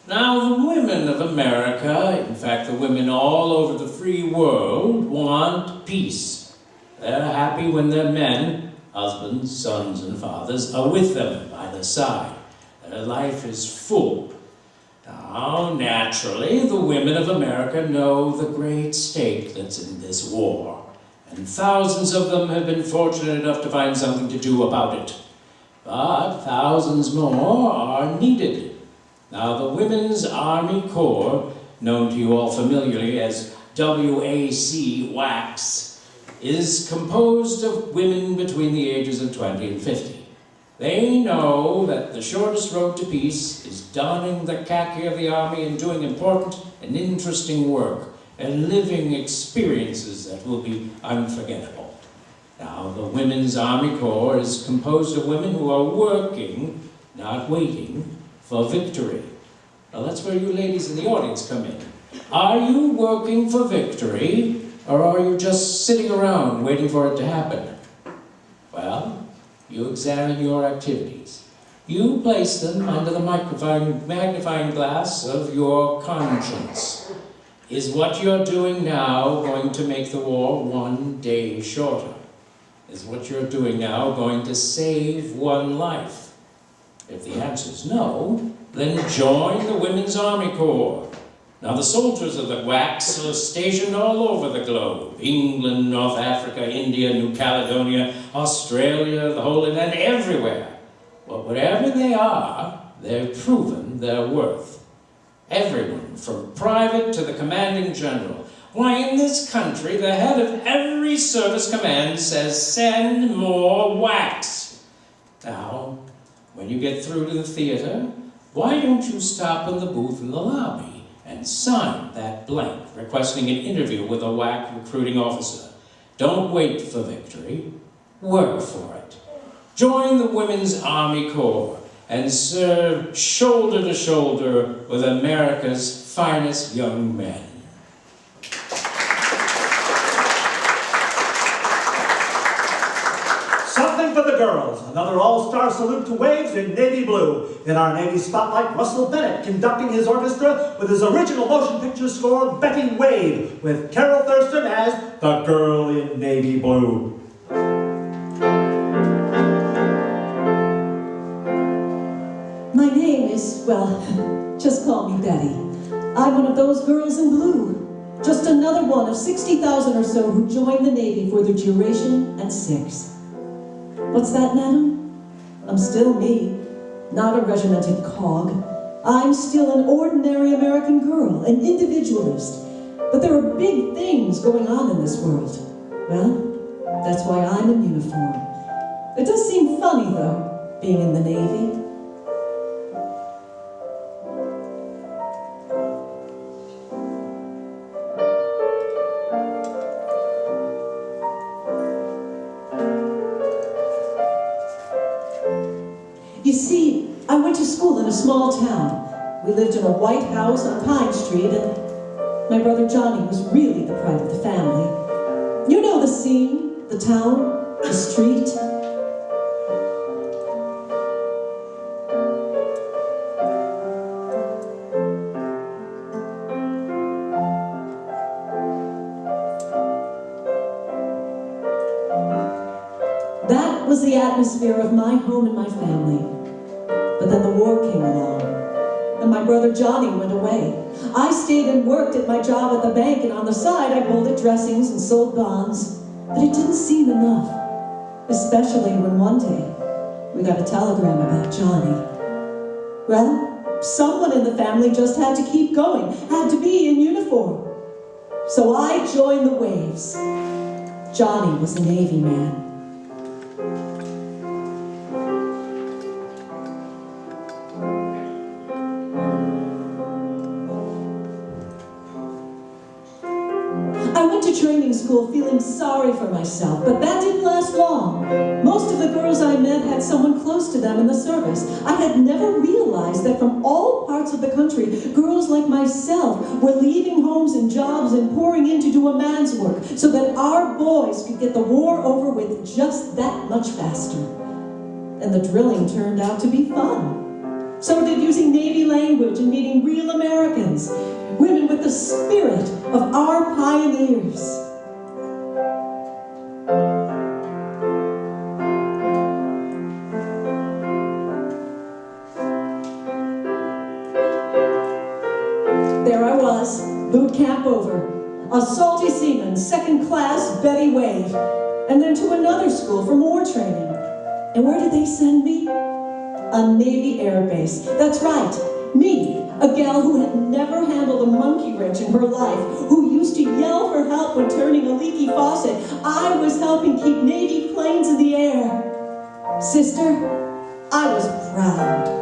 Now, the women of America, in fact, the women all over the free world, want peace. They're happy when their men, husbands, sons, and fathers, are with them by their side. Their life is full. Now, naturally, the women of America know the great stake that's in this war, and thousands of them have been fortunate enough to find something to do about it. But thousands more are needed. Now, the Women's Army Corps, known to you all familiarly as WAC, WACs, is composed of women between the ages of 20 and 50. They know that the shortest road to peace is donning the khaki of the army and doing important and interesting work, and living experiences that will be unforgettable. Now, the Women's Army Corps is composed of women who are working, not waiting, for victory. Now, that's where you ladies in the audience come in. Are you working for victory, or are you just sitting around waiting for it to happen? Well, you examine your activities. You place them under the magnifying glass of your conscience. Is what you're doing now going to make the war one day shorter? Is what you're doing now going to save one life? If the answer is no, then join the Women's Army Corps. Now, the soldiers of the WACs are stationed all over the globe. England, North Africa, India, New Caledonia, Australia, the Holy Land, everywhere. But wherever they are, they've proven their worth. Everyone, from private to the commanding general. Why, in this country, the head of every service command says, send more WACs. Now, when you get through to the theater, why don't you stop in the booth in the lobby and sign that blank requesting an interview with a WAC recruiting officer? Don't wait for victory. Work for it. Join the Women's Army Corps and serve shoulder to shoulder with America's finest young men. Something for the girls. Another all-star salute to Waves in navy blue. In our Navy Spotlight, Russell Bennett conducting his orchestra with his original motion picture score, Betty Wave, with Carol Thurston as the girl in navy blue. My name is, well, just call me Betty. I'm one of those girls in blue. Just another one of 60,000 or so who joined the Navy for the duration at 6. What's that, madam? I'm still me, not a regimented cog. I'm still an ordinary American girl, an individualist. But there are big things going on in this world. Well, that's why I'm in uniform. It does seem funny, though, being in the Navy. You see, I went to school in a small town. We lived in a white house on Pine Street, and my brother Johnny was really the pride of the family. You know the scene, the town, the street. That was the atmosphere of my home and my family. But then the war came along, and my brother Johnny went away. I stayed and worked at my job at the bank, and on the side I molded dressings and sold bonds. But it didn't seem enough, especially when one day we got a telegram about Johnny. Well, someone in the family just had to keep going, had to be in uniform. So I joined the Waves. Johnny was a Navy man. I went to training school feeling sorry for myself, but that didn't last long. Most of the girls I met had someone close to them in the service. I had never realized that from all parts of the country, girls like myself were leaving homes and jobs and pouring in to do a man's work so that our boys could get the war over with just that much faster. And the drilling turned out to be fun. So did using Navy language and meeting real Americans, women with the spirit of our pioneers. There I was, boot camp over. A salty seaman, second class Betty Wave, and then to another school for more training. And where did they send me? A Navy air base. That's right, me, a gal who had never handled a monkey wrench in her life, who used to yell for help when turning a leaky faucet. I was helping keep Navy planes in the air. Sister, I was proud.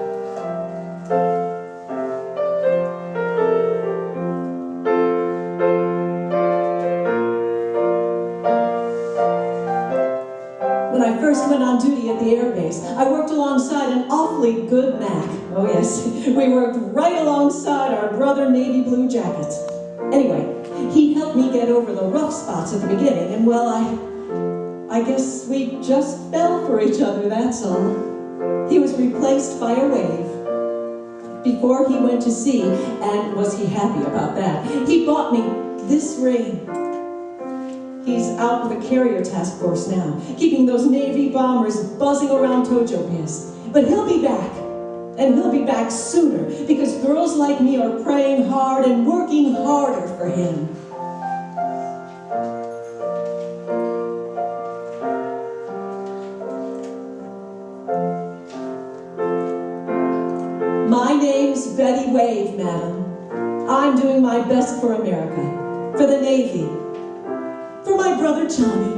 I first went on duty at the air base, I worked alongside an awfully good Mac. Oh yes, we worked right alongside our brother Navy Blue Jackets. Anyway, he helped me get over the rough spots at the beginning, and well, I guess we just fell for each other, that's all. He was replaced by a wave. Before he went to sea, and was he happy about that, he bought me this ring. He's out with the carrier task force now, keeping those Navy bombers buzzing around Tojo Biz. But he'll be back, and he'll be back sooner, because girls like me are praying hard and working harder for him. My name's Betty Wave, madam. I'm doing my best for America, for the Navy, for my brother Tommy,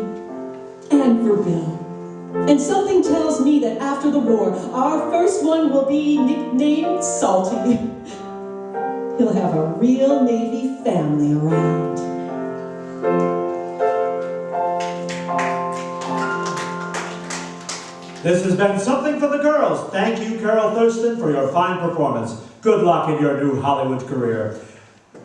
and for Bill. And something tells me that after the war, our first one will be nicknamed Salty. He'll have a real Navy family around. This has been Something for the Girls. Thank you, Carol Thurston, for your fine performance. Good luck in your new Hollywood career.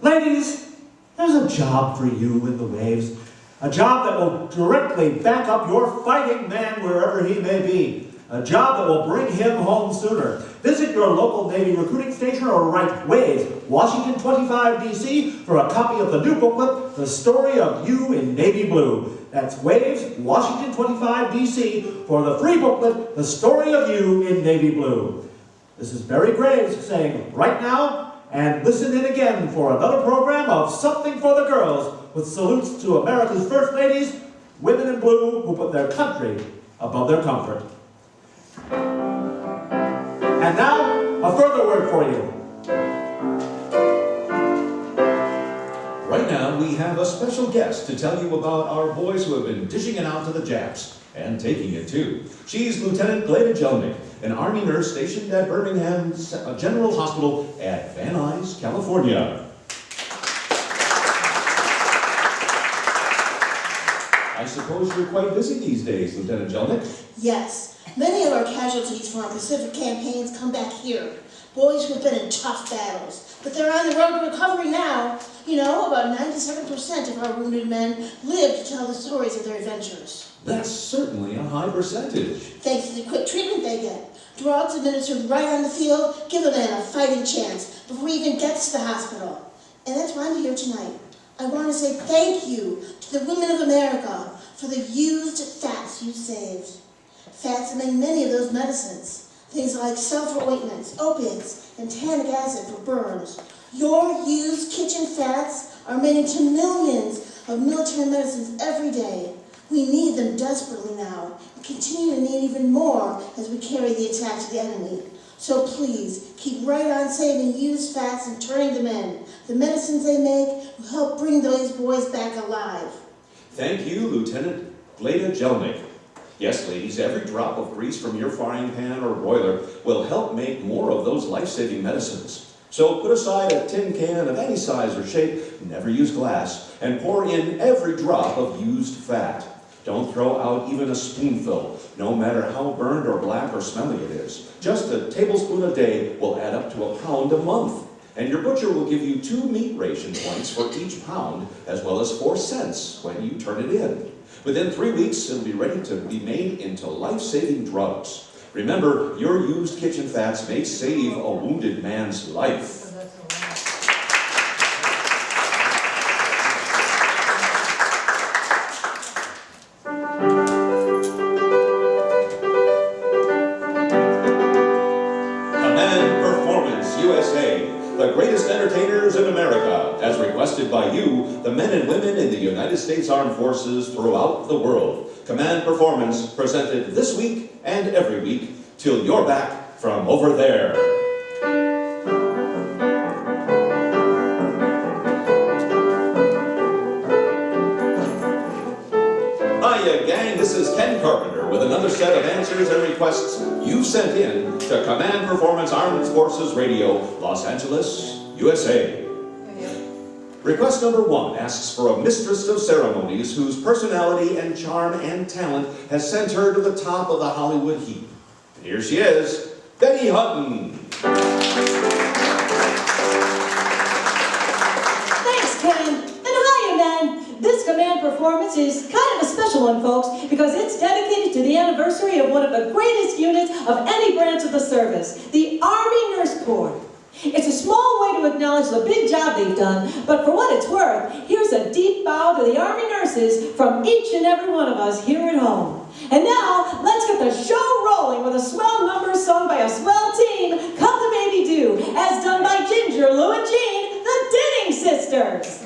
Ladies, there's a job for you in the Waves. A job that will directly back up your fighting man wherever he may be. A job that will bring him home sooner. Visit your local Navy recruiting station or write Waves, Washington 25 DC for a copy of the new booklet, The Story of You in Navy Blue. That's Waves, Washington 25 DC for the free booklet, The Story of You in Navy Blue. This is Barry Graves saying right now, and listen in again for another program of Something for the Girls, with salutes to America's First Ladies, women in blue who put their country above their comfort. And now, a further word for you. Right now, we have a special guest to tell you about our boys who have been dishing it out to the Japs, and taking it too. She's Lieutenant Gleda Jelnick, an Army nurse stationed at Birmingham's General Hospital at Van Nuys, California. I suppose you're quite busy these days, Lieutenant Jelnick. Yes. Many of our casualties from our Pacific campaigns come back here. Boys who've been in tough battles. But they're on the road to recovery now. You know, about 97% of our wounded men live to tell the stories of their adventures. That's certainly a high percentage. Thanks to the quick treatment they get. Drugs administered right on the field give a man a fighting chance before he even gets to the hospital. And that's why I'm here tonight. I want to say thank you to the women of America for the used fats you saved. Fats that make many of those medicines. Things like sulfur ointments, opiates, and tannic acid for burns. Your used kitchen fats are made into millions of military medicines every day. We need them desperately now, and continue to need even more as we carry the attack to the enemy. So please, keep right on saving used fats and turning them in. The medicines they make will help bring those boys back alive. Thank you, Lieutenant Gleda Jelnick. Yes, ladies, every drop of grease from your frying pan or broiler will help make more of those life-saving medicines. So put aside a tin can of any size or shape, never use glass, and pour in every drop of used fat. Don't throw out even a spoonful, no matter how burned or black or smelly it is. Just a tablespoon a day will add up to a pound a month. And your butcher will give you 2 meat ration points for each pound, as well as 4 cents when you turn it in. Within 3 weeks, it'll be ready to be made into life-saving drugs. Remember, your used kitchen fats may save a wounded man's life. The greatest entertainers in America, as requested by you, the men and women in the United States Armed Forces throughout the world. Command Performance presented this week and every week till you're back from over there. Hiya, gang, this is Ken Carpenter with another set of answers and requests you sent in to Command Performance Armed Forces Radio, Los Angeles, USA. Request number 1 asks for a mistress of ceremonies whose personality and charm and talent has sent her to the top of the Hollywood heap. Here she is, Betty Hutton. Thanks, Ken. And hiya, man. This command performance is kind of a special one, folks, because it's dedicated to the anniversary of one of the greatest units of any branch of the service, the Army Nurse Corps. It's a small way to acknowledge the big job they've done, but for what it's worth, here's a deep bow to the Army nurses from each and every one of us here at home. And now, let's get the show rolling with a swell number sung by a swell team, Come the Baby Do, as done by Ginger, Lou, and Jean, the Dinning Sisters.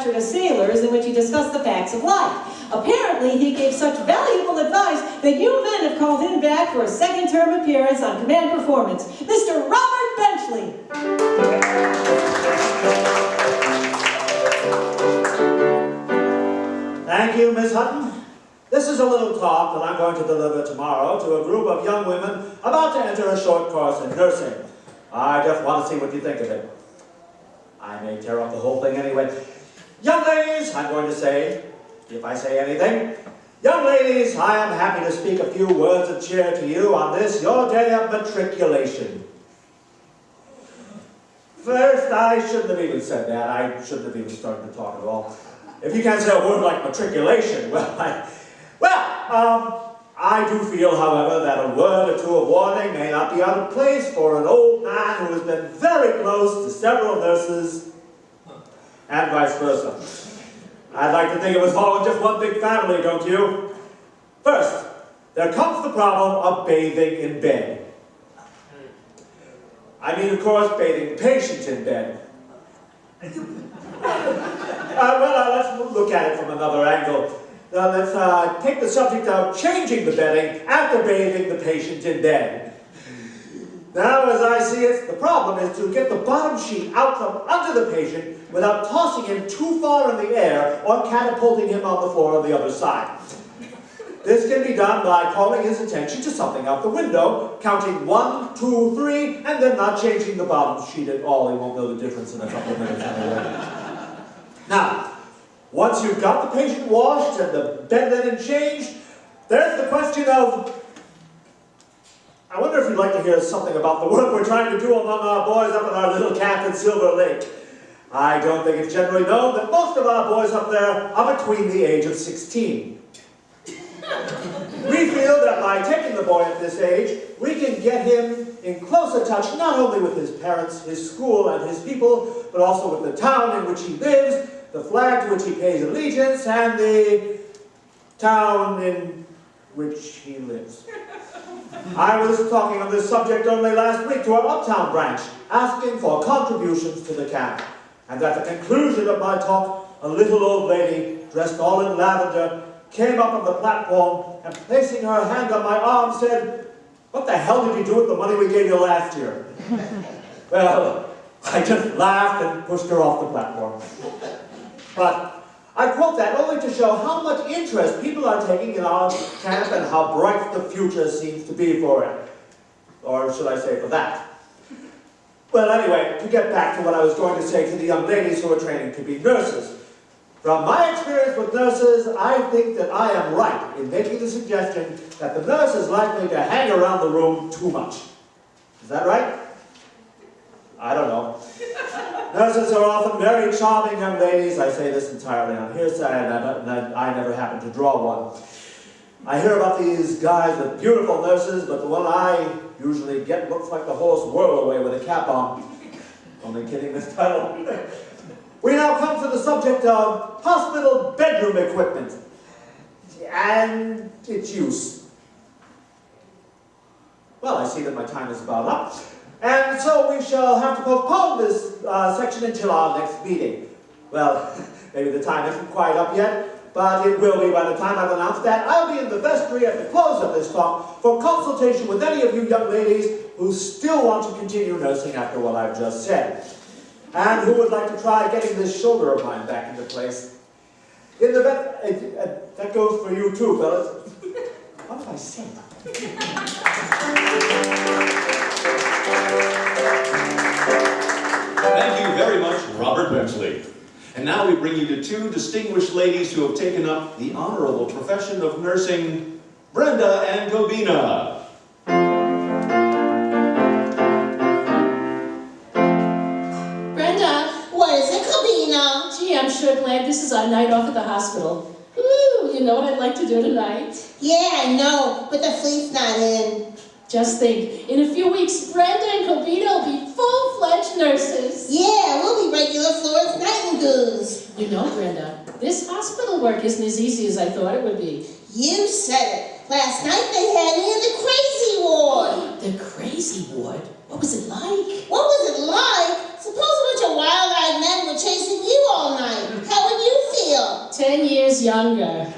To sailors in which he discussed the facts of life. Apparently, he gave such valuable advice that you men have called him back for a second term appearance on Command Performance, Mr. Robert Benchley. Thank you, Miss Hutton. This is a little talk that I'm going to deliver tomorrow to a group of young women about to enter a short course in nursing. I just want to see what you think of it. I may tear up the whole thing anyway. Young ladies, I'm going to say, if I say anything, young ladies, I am happy to speak a few words of cheer to you on this, your day of matriculation. First, I shouldn't have even said that. I shouldn't have even started to talk at all. If you can't say a word like matriculation, I do feel, however, that a word or two of warning may not be out of place for an old man who has been very close to several nurses, and vice versa. I'd like to think it was all in just one big family, don't you? First, there comes the problem of bathing in bed. I mean, of course, bathing patients in bed. Let's look at it from another angle. Let's take the subject of changing the bedding after bathing the patient in bed. Now, as I see it, the problem is to get the bottom sheet out from under the patient without tossing him too far in the air or catapulting him on the floor on the other side. This can be done by calling his attention to something out the window, counting 1, 2, 3, and then not changing the bottom sheet at all. He won't know the difference in a couple of minutes anyway. Now, once you've got the patient washed and the bed linen changed, there's the question of I wonder if you'd like to hear something about the work we're trying to do among our boys up at our little camp in Silver Lake. I don't think it's generally known that most of our boys up there are between the age of 16. We feel that by taking the boy at this age, we can get him in closer touch not only with his parents, his school, and his people, but also with the town in which he lives, the flag to which he pays allegiance, and the town in which he lives. I was talking on this subject only last week to our Uptown branch, asking for contributions to the camp. And at the conclusion of my talk, a little old lady, dressed all in lavender, came up on the platform and placing her hand on my arm said, "What the hell did you do with the money we gave you last year?" Well, I just laughed and pushed her off the platform. But I quote that only to show how much interest people are taking in our camp and how bright the future seems to be for it. Or should I say for that? Well, anyway, to get back to what I was going to say to the young ladies who are training to be nurses. From my experience with nurses, I think that I am right in making the suggestion that the nurse is likely to hang around the room too much. Is that right? I don't know. Nurses are often very charming young ladies. I say this entirely on hearsay, and I never happen to draw one. I hear about these guys with beautiful nurses, but the one I usually get looks like the horse Whirlaway with a cap on. Only kidding this title. We now come to the subject of hospital bedroom equipment and its use. Well, I see that my time is about up. And so we shall have to postpone this section until our next meeting. Well, maybe the time isn't quite up yet, but it will be by the time I've announced that. I'll be in the vestry at the close of this talk for consultation with any of you young ladies who still want to continue nursing after what I've just said, and who would like to try getting this shoulder of mine back into place. In the that goes for you too, fellas. What have I said? Thank you very much, Robert Bensley. And now we bring you to two distinguished ladies who have taken up the honorable profession of nursing, Brenda and Gobina. Brenda, What is it, Cabina? Gee, I'm sure glad this is our night off at the hospital. Ooh, you know what I'd like to do tonight? Yeah, I know, but the fleet's not in. Just think, in a few weeks, Brenda and Cobina will be full-fledged nurses. Yeah, we'll be regular Florence Nightingales. You know, Brenda, this hospital work isn't as easy as I thought it would be. You said it. Last night they had me in the crazy ward. The crazy ward? What was it like? What was it like? Suppose a bunch of wild-eyed men were chasing you all night. How would you feel? 10 years younger.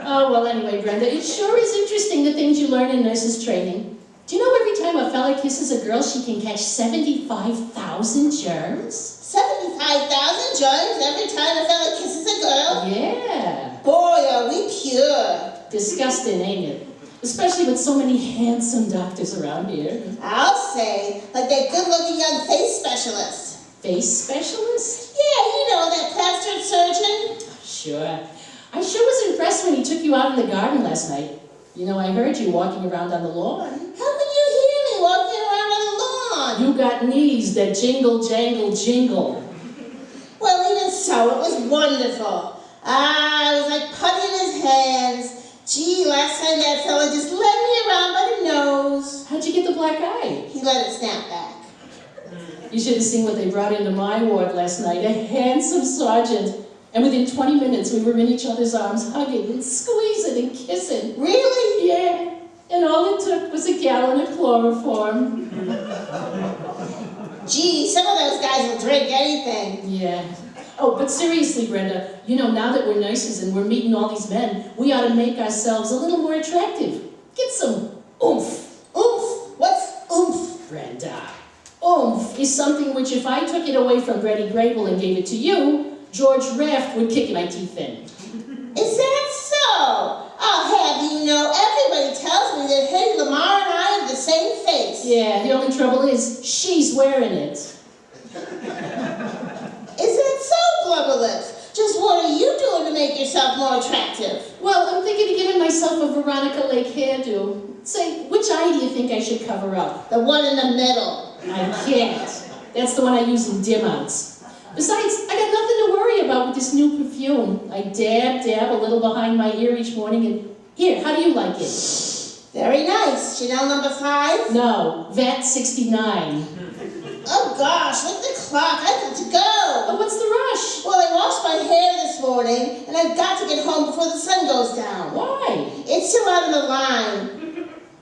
Oh, well, anyway, Brenda, it sure is interesting the things you learn in nurses training. Do you know every time a fella kisses a girl, she can catch 75,000 germs? 75,000 germs every time a fella kisses a girl? Yeah. Boy, are we pure. Disgusting, ain't it? Especially with so many handsome doctors around here. I'll say, like that good-looking young face specialist. Face specialist? Yeah, you know, that plastic surgeon. Sure. I sure was impressed when he took you out in the garden last night. You know, I heard you walking around on the lawn. How could you hear me walking around on the lawn? You got knees that jingle, jangle, jingle. Well, even so, it was wonderful. I was like putty in his hands. Gee, last time that fella just led me around by the nose. How'd you get the black eye? He let it snap back. You should have seen what they brought into my ward last night. A handsome sergeant. And within 20 minutes, we were in each other's arms, hugging and squeezing and kissing. Really? Yeah. And all it took was a gallon of chloroform. Gee, some of those guys will drink anything. Yeah. Oh, but seriously, Brenda, you know, now that we're nurses and we're meeting all these men, we ought to make ourselves a little more attractive. Get some oomph. Oomph? What's oomph? Brenda, oomph is something which if I took it away from Brady Grable and gave it to you, George Raft would kick my teeth in. Is that so? I'll have you know, everybody tells me that Hedy Lamarr and I have the same face. Yeah, the only trouble is, she's wearing it. Is that so, Blubberlips? Just what are you doing to make yourself more attractive? Well, I'm thinking of giving myself a Veronica Lake hairdo. Say, which eye do you think I should cover up? The one in the middle. I can't. That's the one I use in dim outs. Besides, I got nothing to worry about with this new perfume. I dab a little behind my ear each morning and... Here, how do you like it? Very nice. Chanel number 5? No, VAT 69. Oh gosh, look at the clock. I've got to go. Oh, what's the rush? Well, I washed my hair this morning, and I've got to get home before the sun goes down. Why? It's too out of the line.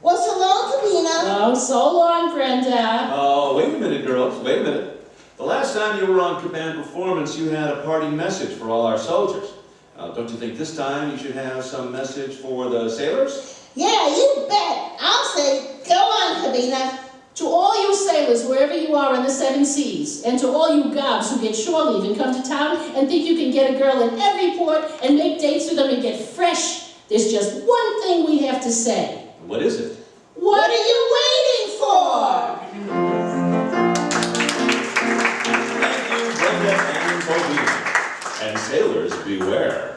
Well, so long, Kabina. Oh, so long, Brenda. Oh, wait a minute, girls, wait a minute. The last time you were on Command Performance, you had a parting message for all our soldiers. Don't you think this time you should have some message for the sailors? Yeah, you bet. I'll say, go on, Kabina. To all you sailors, wherever you are in the 7 seas, and to all you gobs who get shore leave and come to town and think you can get a girl in every port and make dates with them and get fresh, there's just one thing we have to say. What is it? What are you waiting for? Thank you, Brenda and Bobina. And sailors, beware.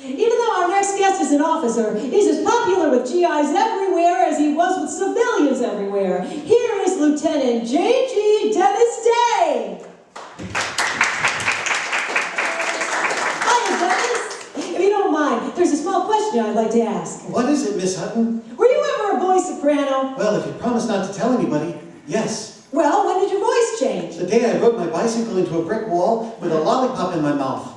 Even though our next guest is an officer, he's as popular with GIs everywhere as he was with civilians everywhere. Here is Lieutenant J.G. Dennis Day. Hiya, Dennis. If you don't mind, there's a small question I'd like to ask. What is it, Miss Hutton? Were you ever a boy soprano? Well, if you promise not to tell anybody, yes. Well, when did your voice change? The day I rode my bicycle into a brick wall with a lollipop in my mouth.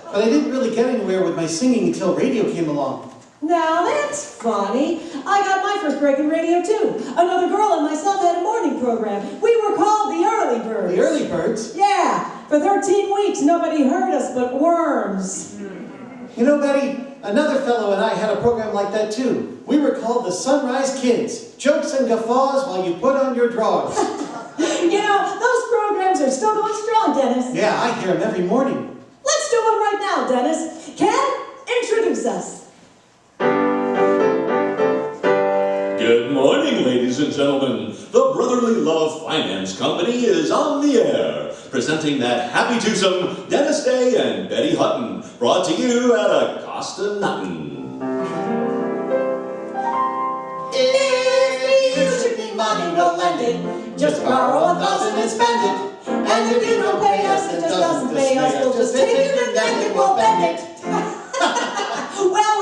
But I didn't really get anywhere with my singing until radio came along. Now that's funny. I got my first break in radio too. Another girl and myself had a morning program. We were called the Early Birds. The Early Birds? Yeah. For 13 weeks, nobody heard us but worms. You know, Betty, another fellow and I had a program like that too. We were called the Sunrise Kids. Jokes and guffaws while you put on your drawers. You know, those programs are still going strong, Dennis. Yeah, I hear them every morning. Let's do one right now, Dennis. Ken, introduce us. Good morning, ladies and gentlemen. The Brotherly Love Finance Company is on the air, presenting that happy twosome, Dennis Day and Betty Hutton, brought to you at a cost of nothing. If you should need money, we'll lend it. Just borrow 1,000 and spend it. And if you don't pay us, it just doesn't pay us. We'll just take it and then it will bend it. Well.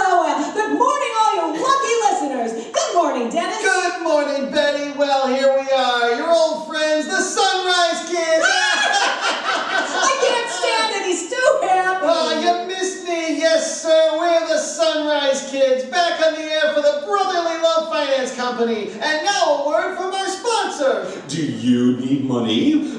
Good morning, all you lucky listeners. Good morning, Dennis. Good morning, Betty. Well, here we are, your old friends, the Sunrise Kids. I can't stand it. He's too happy. Oh, you missed me. Yes, sir. We're the Sunrise Kids, back on the air for the Brotherly Love Finance Company. And now a word from our sponsor. Do you need money?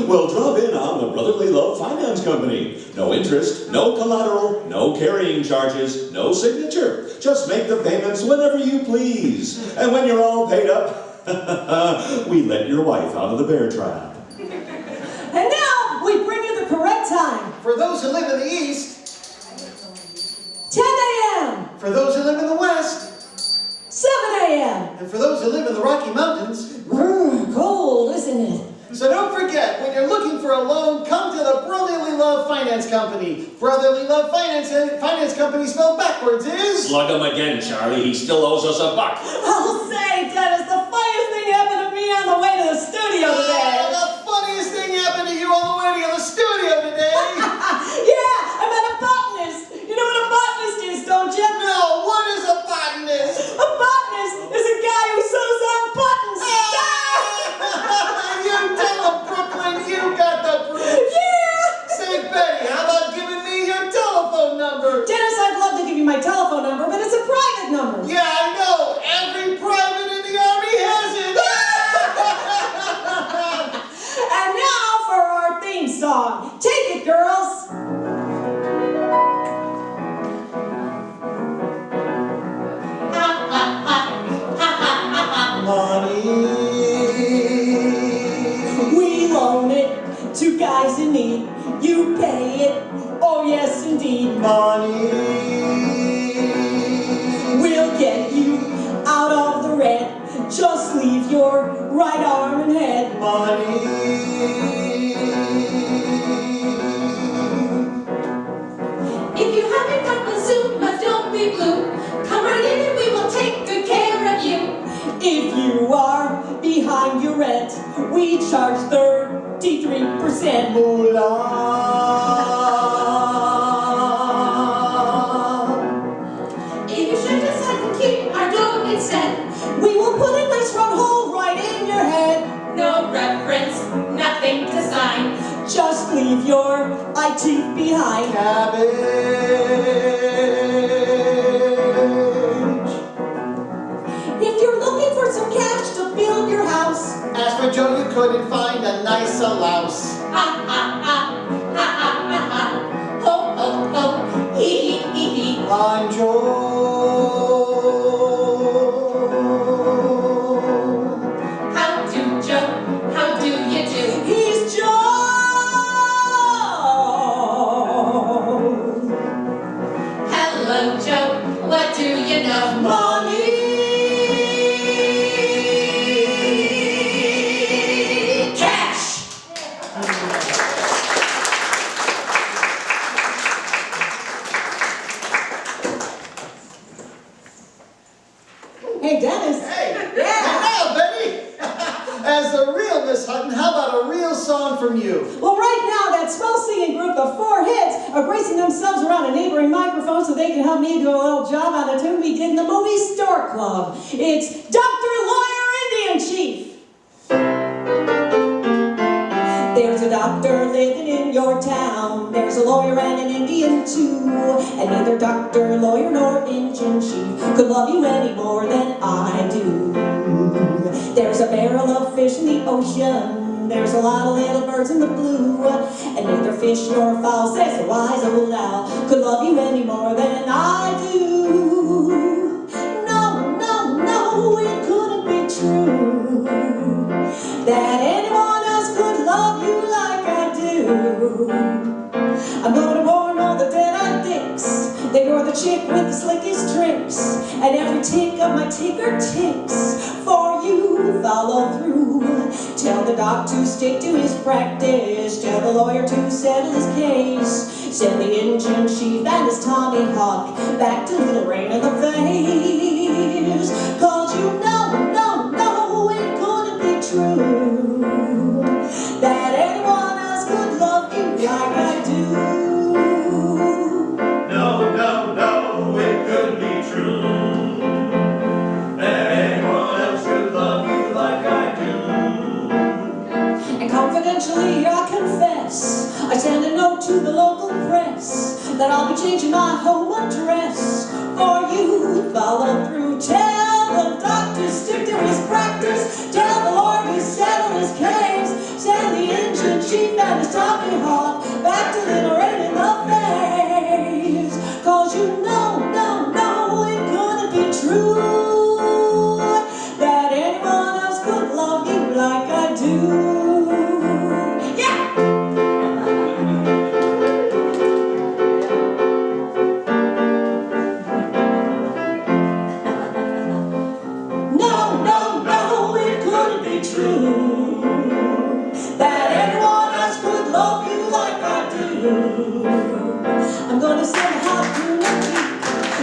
Well, drop in on the Brotherly Love Finance Company. No interest, no collateral, no carrying charges, no signature. Just make the payments whenever you please. And when you're all paid up, we let your wife out of the bear trap. And now we bring you the correct time. For those who live in the East, 10 a.m. for those who live in the West, 7 a.m. and for those who live in the Rocky Mountains. Cold, isn't it? So don't forget, when you're looking for a loan, come to the Brotherly Love Finance Company. Brotherly Love Finance Company spelled backwards is... Slug him again, Charlie. He still owes us $1. I'll say, Dennis, the funniest thing happened to me on the way to the studio today. The funniest thing happened to you on the way to the studio today. Yeah, I met a botanist. You know what a botanist is, don't you? No, what is a botanist? A botanist is a guy who sews on buttons. You tell them, Brooklyn, you got the bridge. Yeah. Say, Betty, how about giving me your telephone number? Dennis, I'd love to give you my telephone number, but it's a private number. Yeah, I know. Every private in the Army has it. And now for our theme song. Take it, girls. Money. We loan it to guys in need. You pay it. Oh, yes, indeed. Money. We'll get you out of the red. Just leave your right arm and head. Money. If you haven't got the Zuma, don't be blue. Come right in and we will take good care you are behind your rent, we charge 33%. If you should decide to keep our dough instead, We will put a nice round hole right in your head. No reference, nothing to sign. Just leave your IT behind. If you're looking for some cash to build your house, As for Joe, you couldn't find a nicer louse. Ha ha ha, ha ha ha ha. Ho ho ho, hee hee hee hee. I'm Joe. How do Joe? How do you do? he's Joe. Hello Joe, what do you know? Money. Cash. Hey, Dennis. Hey! Yeah. Now, Betty! As the real Miss Hutton, how about a real song from you? Well, right now, that swell singing group of 4 hits are bracing themselves around a neighboring microphone so they can help me do a little job on a tune we did in the movie Store Club. It's Dr. Lawyer Indian Chief. There's a doctor living in your town. There's a lawyer and an Indian too. And neither doctor, lawyer, nor Indian chief could love you any more than I do. There's a barrel of fish in the ocean. There's a lot of little birds in the blue. And neither fish nor fowl, says the wise old owl, could love you any more than I do. No, no, no, it couldn't be true that anyone else could love you like I do. I'm gonna warn all the dead-eyed dicks that you're the chick with the slickest tricks, and every tick of my ticker ticks for you. Follow through. Tell the doc to stick to his practice. Tell the lawyer to settle his case. Send the engine chief and his Tommy Hawk back to Little Rain in the Face. 'Cause you know, no, no, it couldn't be true that anyone else could love you like I do. No, no, no, it couldn't be true that anyone else could love you like I do. And confidentially I confess, I send a note to the local press that I'll be changing my home address for you. Follow through. Tell the doctor stick to his practice. Tell the lawyer to settle his case. Send the engine chief and his Tommy Hawk back to Little Rain in the Face. 'Cause you know, no, no, it couldn't be true that anyone else could love you like I do. Yeah! No, no, no, it couldn't be true that anyone else could love you like I do. I'm gonna sing a hot tune of week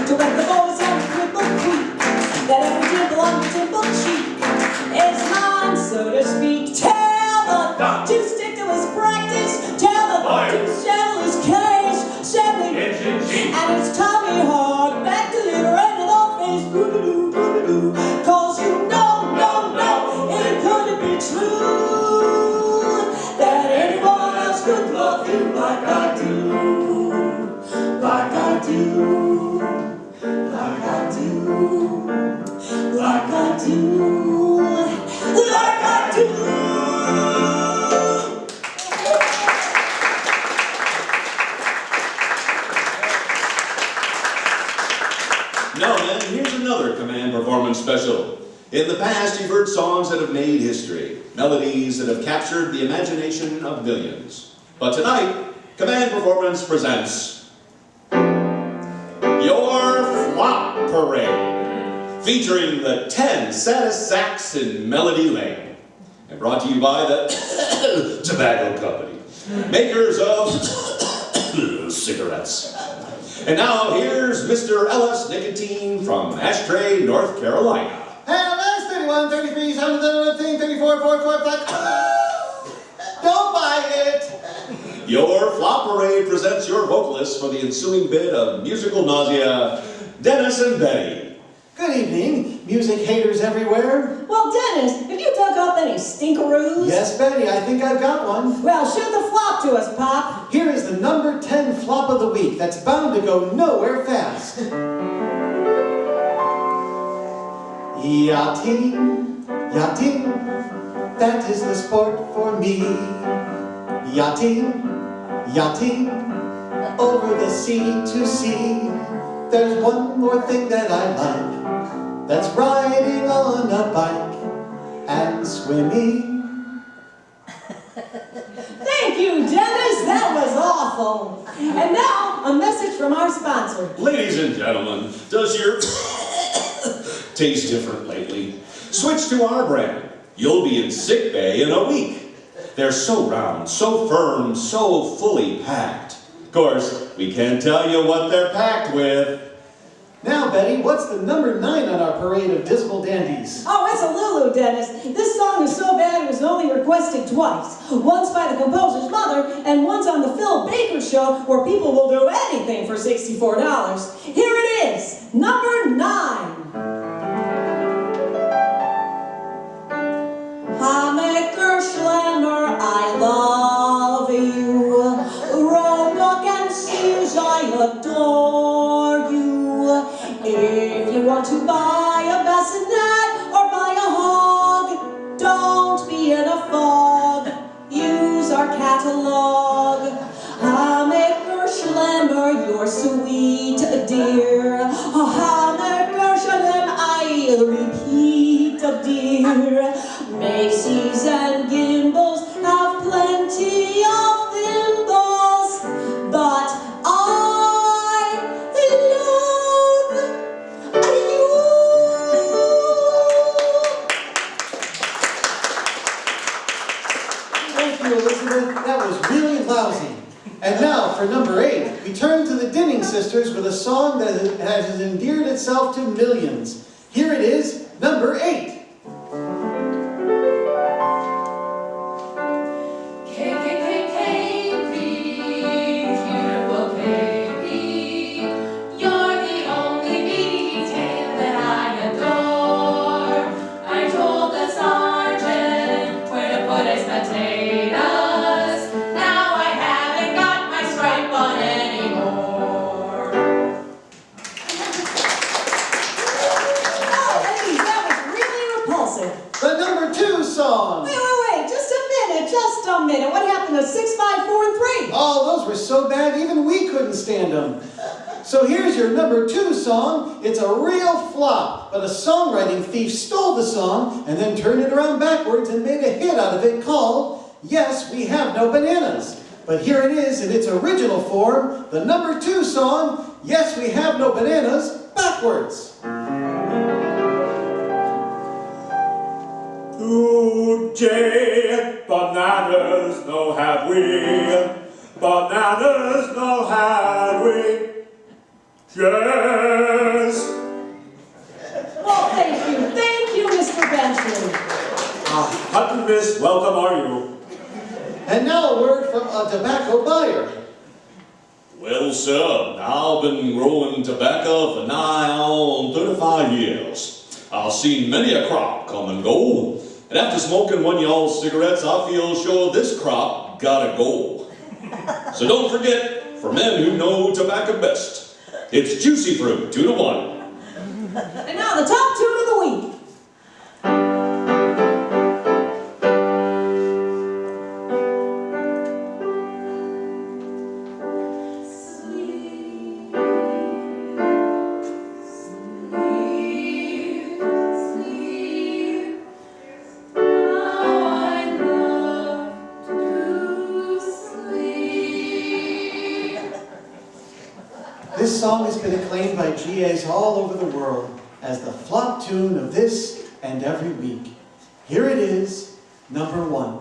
to wake the boys on Cripple Creek, that every dimple on your dimple cheek is mine, so to speak. Tell the doc to stick to his practice. Tell the doc to settle his case. Send the engine chief and his Tommy Hawk back to Little Rain in the Face. Doo-doo-doo, doo-doo-doo. 'Cause you know, no, no, it couldn't be true that anyone else could love you like I do. Like I do. Like I do. Like I do. Like I do. Now then, here's another Command Performance special. In the past, you've heard songs that have made history, melodies that have captured the imagination of millions. But tonight, Command Performance presents Your Flop Parade, featuring the 10 saddest sacks in Melody Lane. And brought to you by the Tobacco Company, makers of cigarettes. And now here's Mr. Ellis Nicotine from Ashtray, North Carolina. Hey, listen 31, 33, 33, 34, 44, 45. Don't buy it! Your flop parade presents your vocalists for the ensuing bit of musical nausea, Dennis and Betty. Good evening, music haters everywhere. Well, Dennis, have you dug up any stinkeroos? Yes, Betty, I think I've got one. Well, show the flop to us, Pop. Here is the number 10 flop of the week that's bound to go nowhere fast. Yachting, yachting, that is the sport for me. Yachting, yachting, over the sea to sea. There's one more thing that I like, that's riding on a bike and swimming. Thank you, Dennis. That was awful. And now, a message from our sponsor. Ladies and gentlemen, does your taste different lately? Switch to our brand. You'll be in sick bay in a week. They're so round, so firm, so fully packed. Of course, we can't tell you what they're packed with. Now, Betty, what's the number 9 on our parade of dismal dandies? Oh, it's a Lulu, Dennis. This song is so bad it was only requested twice. Once by the composer's mother, and once on the Phil Baker Show, where people will do anything for $64. Here it is, number 9. Hammaker Schlemmer, I love you. Roebuck and Sears, I adore you. If you want to buy a bassinet or buy a hog, don't be in a fog. Use our catalog. Hammaker Schlemmer, you're sweet, dear. Hammaker Schlemmer, I repeat, dear. Macy's and Gimbals have plenty of thimbles, but I love you. Thank you, Elizabeth. That was really lousy. And now, for number 8, we turn to the Dinning Sisters with a song that has endeared itself to millions. Here it is, number 8. The number 2 song. Wait, just a minute. What happened to 6, 5, 4, and 3? Oh, those were so bad, even we couldn't stand them. So here's your number 2 song. It's a real flop, but a songwriting thief stole the song and then turned it around backwards and made a hit out of it called Yes, We Have No Bananas. But here it is in its original form, the number 2 song, Yes, We Have No Bananas, backwards. Today, bananas no have we, bananas no have we, yes. Well, thank you, Mr. Benchley. Hutton Miss, welcome are you? And now a word from a tobacco buyer. Well, sir, I've been growing tobacco for nigh on 35 years. I've seen many a crop come and go. And after smoking one of y'all's cigarettes, I feel sure this crop gotta go. So don't forget, for men who know tobacco best, it's Juicy Fruit, 2 to 1. And now the top tune of the week. This song has been acclaimed by GAs all over the world as the flop tune of this and every week. Here it is, number 1.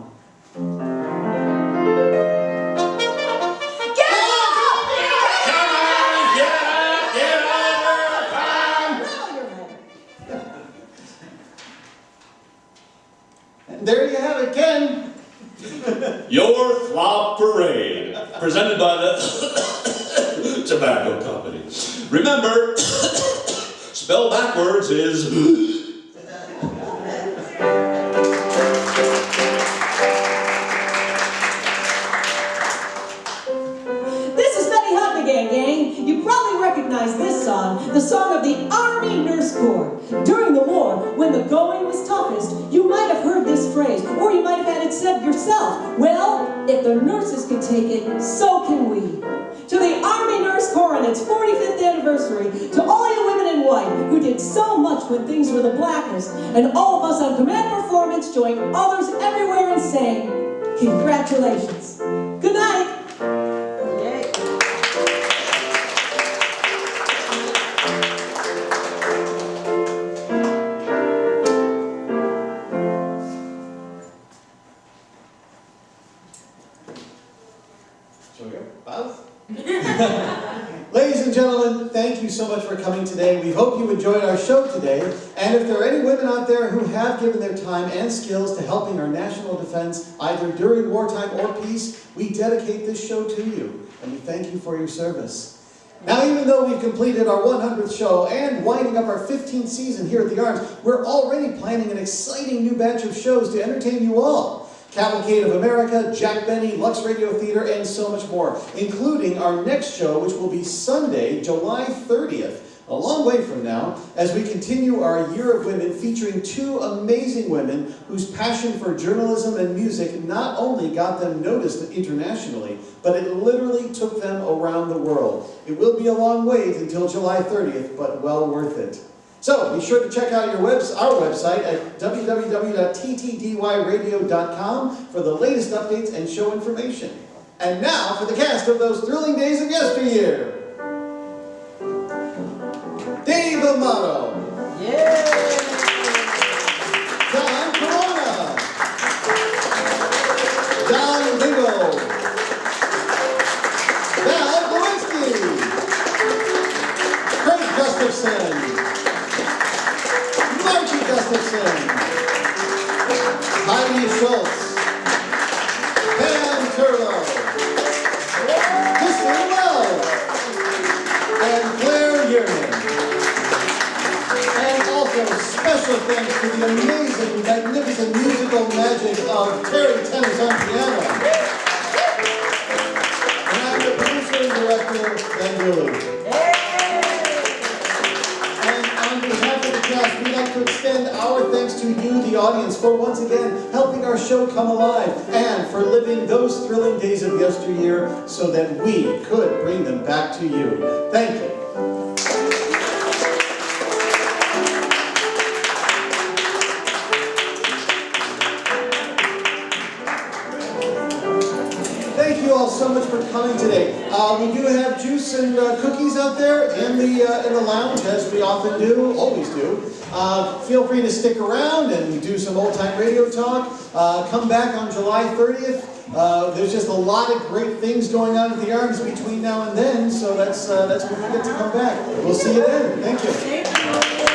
Your Flop Parade, presented by the Tobacco Company. Remember, spell backwards is... You probably recognize this song, the song of the Army Nurse Corps. During the war, when the going was toughest, you might have heard this phrase, or you might have had it said yourself. Well, if the nurses can take it, so can we. To the Army Nurse Corps on its 45th anniversary, to all you women in white who did so much when things were the blackest, and all of us on Command Performance join others everywhere in saying, congratulations. Good night. Ladies and gentlemen, thank you so much for coming today. We hope you enjoyed our show today. And if there are any women out there who have given their time and skills to helping our national defense, either during wartime or peace, we dedicate this show to you. And we thank you for your service. Now, even though we've completed our 100th show and winding up our 15th season here at the Arms, we're already planning an exciting new batch of shows to entertain you all. Cavalcade of America, Jack Benny, Lux Radio Theater, and so much more, including our next show, which will be Sunday, July 30th, a long way from now, as we continue our Year of Women featuring two amazing women whose passion for journalism and music not only got them noticed internationally, but it literally took them around the world. It will be a long wait until July 30th, but well worth it. So, be sure to check out our website at www.ttdyradio.com for the latest updates and show information. And now for the cast of Those Thrilling Days of Yesteryear. Dave Amato. Yeah. John Corona. John Dingle. Val Lewinsky. Craig Gustafson. Margie Gustafson, Heidi Schultz, Pam Turlow, Kristen Wells, and Claire Yearman. And also special thanks to the amazing, magnificent musical magic of Terry Tennis on piano. And I'm the producer and director, Ben Dooley. We'd like to extend our thanks to you, the audience, for once again helping our show come alive and for living those thrilling days of yesteryear so that we could bring them back to you. Thank you. Thank you all so much for coming today. We do have juice and cookies out there in the lounge, as we often do, always do. Feel free to stick around and do some old-time radio talk. Come back on July 30th. There's just a lot of great things going on at the Arms between now and then, so that's when we get to come back. We'll see you then. Thank you.